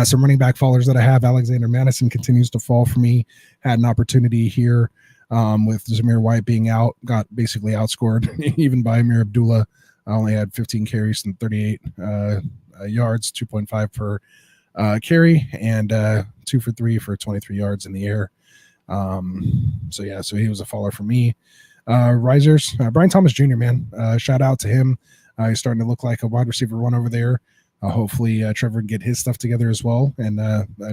F: Some running back fallers that I have: Alexander Madison continues to fall for me. Had an opportunity here with Zamir White being out, got basically outscored even by Amir Abdullah I only had 15 carries and 38 yards, 2.5 per carry, and 2 for 3 for 23 yards in the air. So he was a faller for me. Risers, Brian Thomas Jr., man, shout out to him. He's starting to look like a wide receiver one over there. Hopefully Trevor can get his stuff together as well and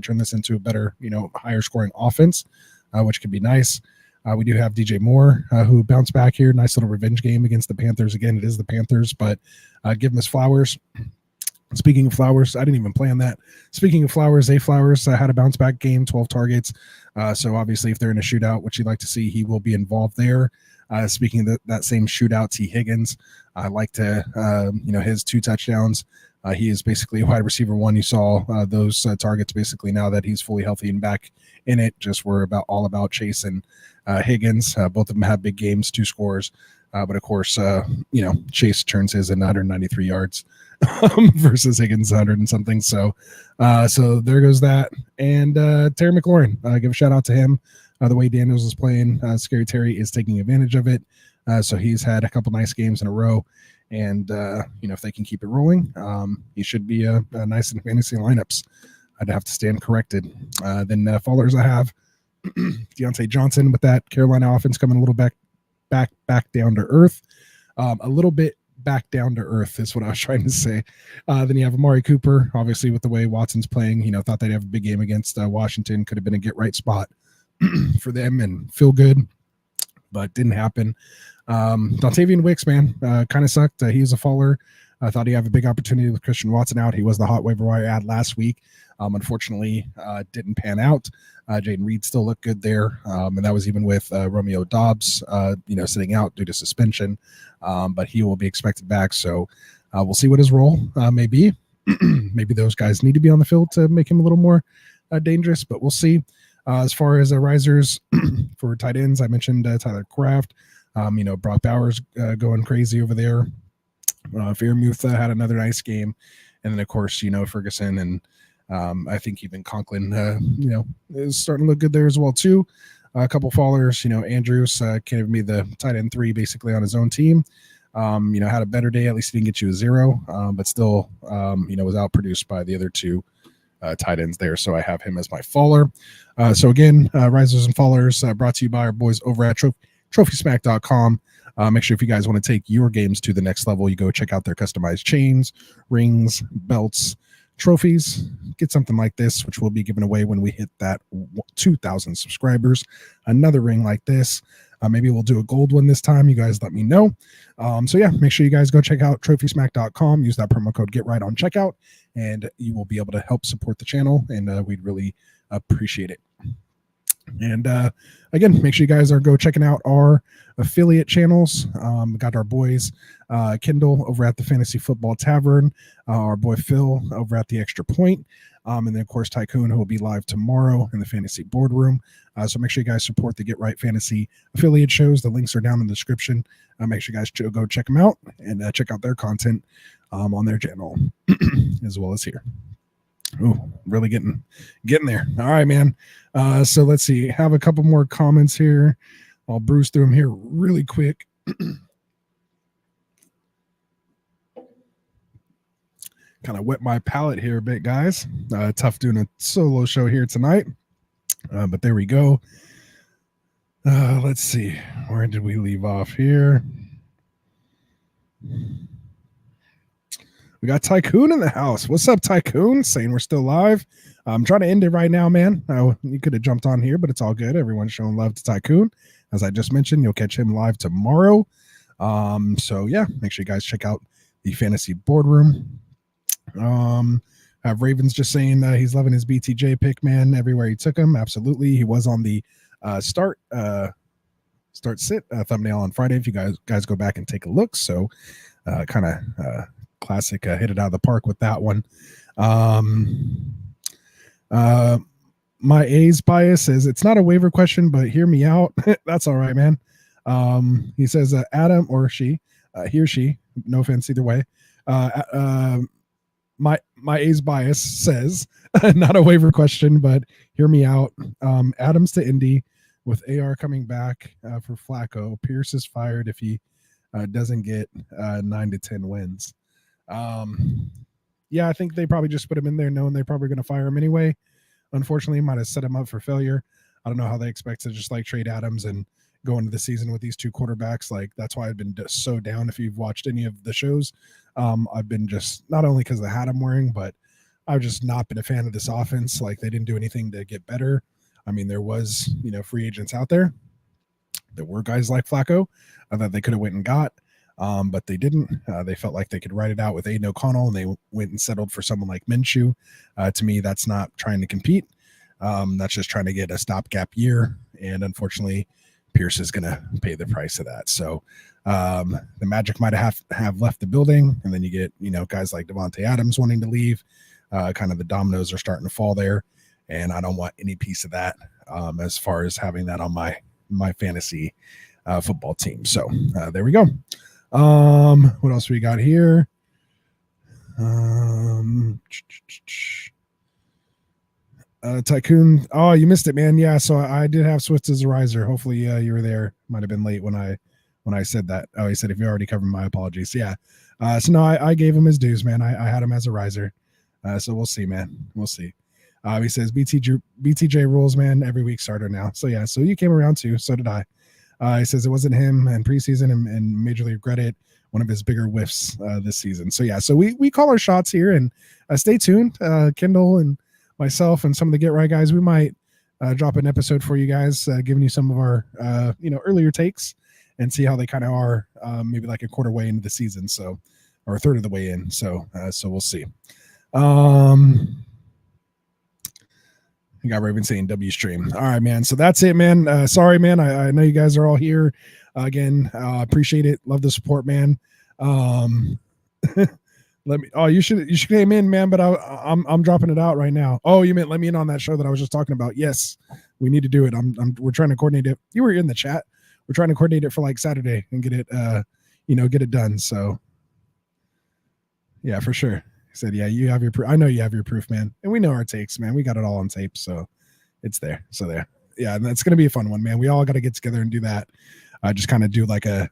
F: turn this into a better, higher scoring offense, which could be nice. We do have DJ Moore, who bounced back here. Nice little revenge game against the Panthers. Again, it is the Panthers, but give him his flowers. Speaking of flowers, I didn't even plan that. Speaking of flowers, Zay Flowers had a bounce back game, 12 targets. So obviously if they're in a shootout, which you'd like to see, he will be involved there. Speaking of that same shootout, T. Higgins, I like to, his 2 touchdowns. He is basically a wide receiver one. You saw those targets basically now that he's fully healthy and back in it. Just were all about Chase and Higgins. Both of them have big games, 2 scores. But of course, Chase turns his in 193 yards versus Higgins 100 and something. So there goes that. And Terry McLaurin, give a shout out to him. The way Daniels is playing, Scary Terry is taking advantage of it. So he's had a couple nice games in a row. And, if they can keep it rolling, he should be a nice in fantasy lineups. I'd have to stand corrected. Then fallers I have Deontay Johnson with that Carolina offense coming a little back down to earth. A little bit back down to earth is what I was trying to say. Then you have Amari Cooper, obviously with the way Watson's playing, thought they'd have a big game against Washington. Could have been a get right spot for them and feel good, but didn't happen. Dontavian Wicks, man, kind of sucked. He was a faller. I thought he'd have a big opportunity with Christian Watson out. He was the hot waiver wire ad last week. Unfortunately, didn't pan out. Jaden Reed still looked good there. And that was even with Romeo Dobbs, sitting out due to suspension. But he will be expected back. So we'll see what his role may be. Maybe those guys need to be on the field to make him a little more dangerous, but we'll see. As far as risers for tight ends, I mentioned Tyler Kraft. Brock Bowers going crazy over there. Fairmouth had another nice game. And then, of course, Ferguson and I think even Conklin, is starting to look good there as well, too. A couple fallers, Andrews can't even be the tight end 3 basically on his own team. Had a better day. At least he didn't get you a 0, but still, was outproduced by the other 2 tight ends there. So I have him as my faller. So again, risers and fallers brought to you by our boys over at TrophySmack.com. Make sure if you guys want to take your games to the next level, you go check out their customized chains, rings, belts, trophies. Get something like this, which we'll be giving away when we hit that 2,000 subscribers. Another ring like this. Maybe we'll do a gold one this time. You guys let me know. Make sure you guys go check out TrophySmack.com. Use that promo code GetRight on checkout, and you will be able to help support the channel, and we'd really appreciate it. And again, make sure you guys are go checking out our affiliate channels. We got our boys Kendall over at the Fantasy Football Tavern, our boy Phil over at the Extra Point, and then of course Tycoon, who will be live tomorrow in the Fantasy Boardroom. So make sure you guys support the Get Right Fantasy affiliate shows. The links are down in the description. Make sure you guys go check them out and check out their content on their channel as well as here. Oh, really getting there. All right, man. So let's see. Have a couple more comments here. I'll breeze through them here really quick. Kind of wet my palate here a bit, guys. Tough doing a solo show here tonight. But there we go. Let's see. Where did we leave off here? We got Tycoon in the house. What's up, Tycoon? Saying we're still live. I'm trying to end it right now, man. You could have jumped on here, but it's all good. Everyone's showing love to Tycoon. As I just mentioned, you'll catch him live tomorrow. Make sure you guys check out the Fantasy Boardroom. Have Ravens just saying he's loving his BTJ pick, man. Everywhere he took him, absolutely. He was on the start sit thumbnail on Friday. If you guys go back and take a look, so kind of classic, hit it out of the park with that one. My A's bias is it's not a waiver question, but hear me out. That's all right, man. He says Adam or she, he or she, no offense either way. My A's bias says not a waiver question, but hear me out. Adams to Indy with AR coming back for Flacco. Pierce is fired if he doesn't get 9 to 10 wins. Yeah, I think they probably just put him in there knowing they're probably going to fire him anyway. Unfortunately, might have set him up for failure. I don't know how they expect to just like trade Adams and go into the season with these two quarterbacks. Like, that's why I've been so down. If you've watched any of the shows, I've been just, not only because of the hat I'm wearing, but I've just not been a fan of this offense. Like, they didn't do anything to get better. I mean, there was, free agents out there. There were guys like Flacco that they could have went and got, but they didn't. They felt like they could write it out with Aiden O'Connell, and they went and settled for someone like Minshew. To me, that's not trying to compete. That's just trying to get a stopgap year, and unfortunately, Pierce is going to pay the price of that. So the Magic might have left the building, and then you get guys like Devontae Adams wanting to leave. Kind of the dominoes are starting to fall there, and I don't want any piece of that as far as having that on my fantasy football team. So there we go. What else we got here? Tycoon. Oh, you missed it, man. Yeah, so I did have Swift as a riser. Hopefully you were there. Might have been late when I said that. Oh, he said if you already covered, my apologies. Yeah. So no, I gave him his dues, man. I had him as a riser. So we'll see, man. We'll see. He says BTJ rules, man. Every week starter now. So yeah, so you came around too. So did I. He says it wasn't him and preseason and majorly regret it. One of his bigger whiffs this season. So yeah, so we call our shots here, and stay tuned. Kendall and myself and some of the Get Right guys, we might drop an episode for you guys, giving you some of our earlier takes and see how they kind of are, maybe like a quarter way into the season, so, or a third of the way in. So we'll see. You got Raven saying W stream. All right, man. So that's it, man. Sorry, man. I know you guys are all here again. Appreciate it. Love the support, man. You should came in, man, but I'm dropping it out right now. Oh, you meant let me in on that show that I was just talking about. Yes, we need to do it. We're trying to coordinate it. You were in the chat. We're trying to coordinate it for like Saturday and get it get it done. So yeah, for sure. He said, yeah, you have your proof. I know you have your proof, man. And we know our takes, man. We got it all on tape. So it's there. So there. Yeah. And that's going to be a fun one, man. We all got to get together and do that. Just kind of do like a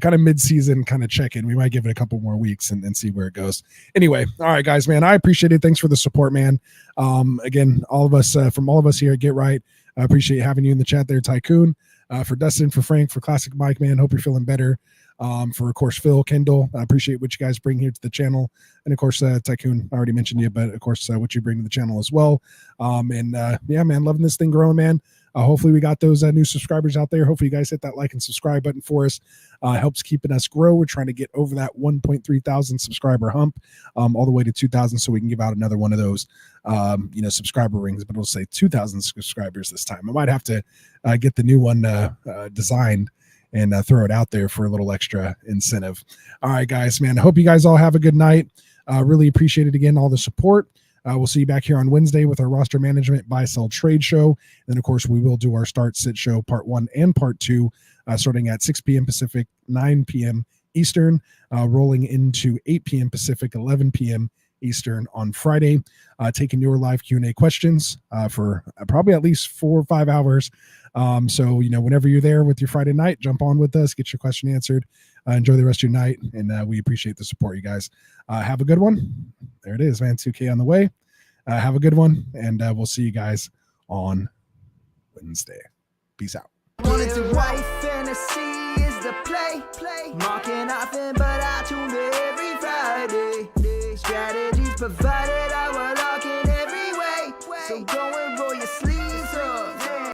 F: kind of mid-season kind of check-in. We might give it a couple more weeks and see where it goes. Anyway, all right, guys, man, I appreciate it. Thanks for the support, man. Again, all of us, from all of us here at Get Right, I appreciate having you in the chat there, Tycoon. For Dustin, for Frank, for Classic Mike, man, hope you're feeling better. For, of course, Phil, Kendall, I appreciate what you guys bring here to the channel. And, of course, Tycoon, I already mentioned you, but, of course, what you bring to the channel as well. Yeah, man, loving this thing growing, man. Hopefully we got those new subscribers out there. Hopefully you guys hit that like and subscribe button for us. Helps keeping us grow. We're trying to get over that 1.3 thousand subscriber hump, all the way to 2,000, so we can give out another one of those, subscriber rings. But we'll say 2,000 subscribers this time. I might have to get the new one designed and throw it out there for a little extra incentive. All right, guys, man. I hope you guys all have a good night. Really appreciate it again, all the support. We'll see you back here on Wednesday with our roster management buy sell trade show. And then, of course, we will do our start sit show part 1 and part 2, starting at 6 p.m. Pacific, 9 p.m. Eastern, rolling into 8 p.m. Pacific, 11 p.m. Eastern on Friday, taking your live Q&A questions for probably at least 4 or 5 hours. So, whenever you're there with your Friday night, jump on with us, get your question answered. Enjoy the rest of your night, and we appreciate the support, you guys. Have a good one. There it is, man. 2K on the way. Have a good one, and we'll see you guys on Wednesday. Peace out.
A: Wanted to write fantasy is the play. Marking nothing, but I tune in every Friday. Strategies provided.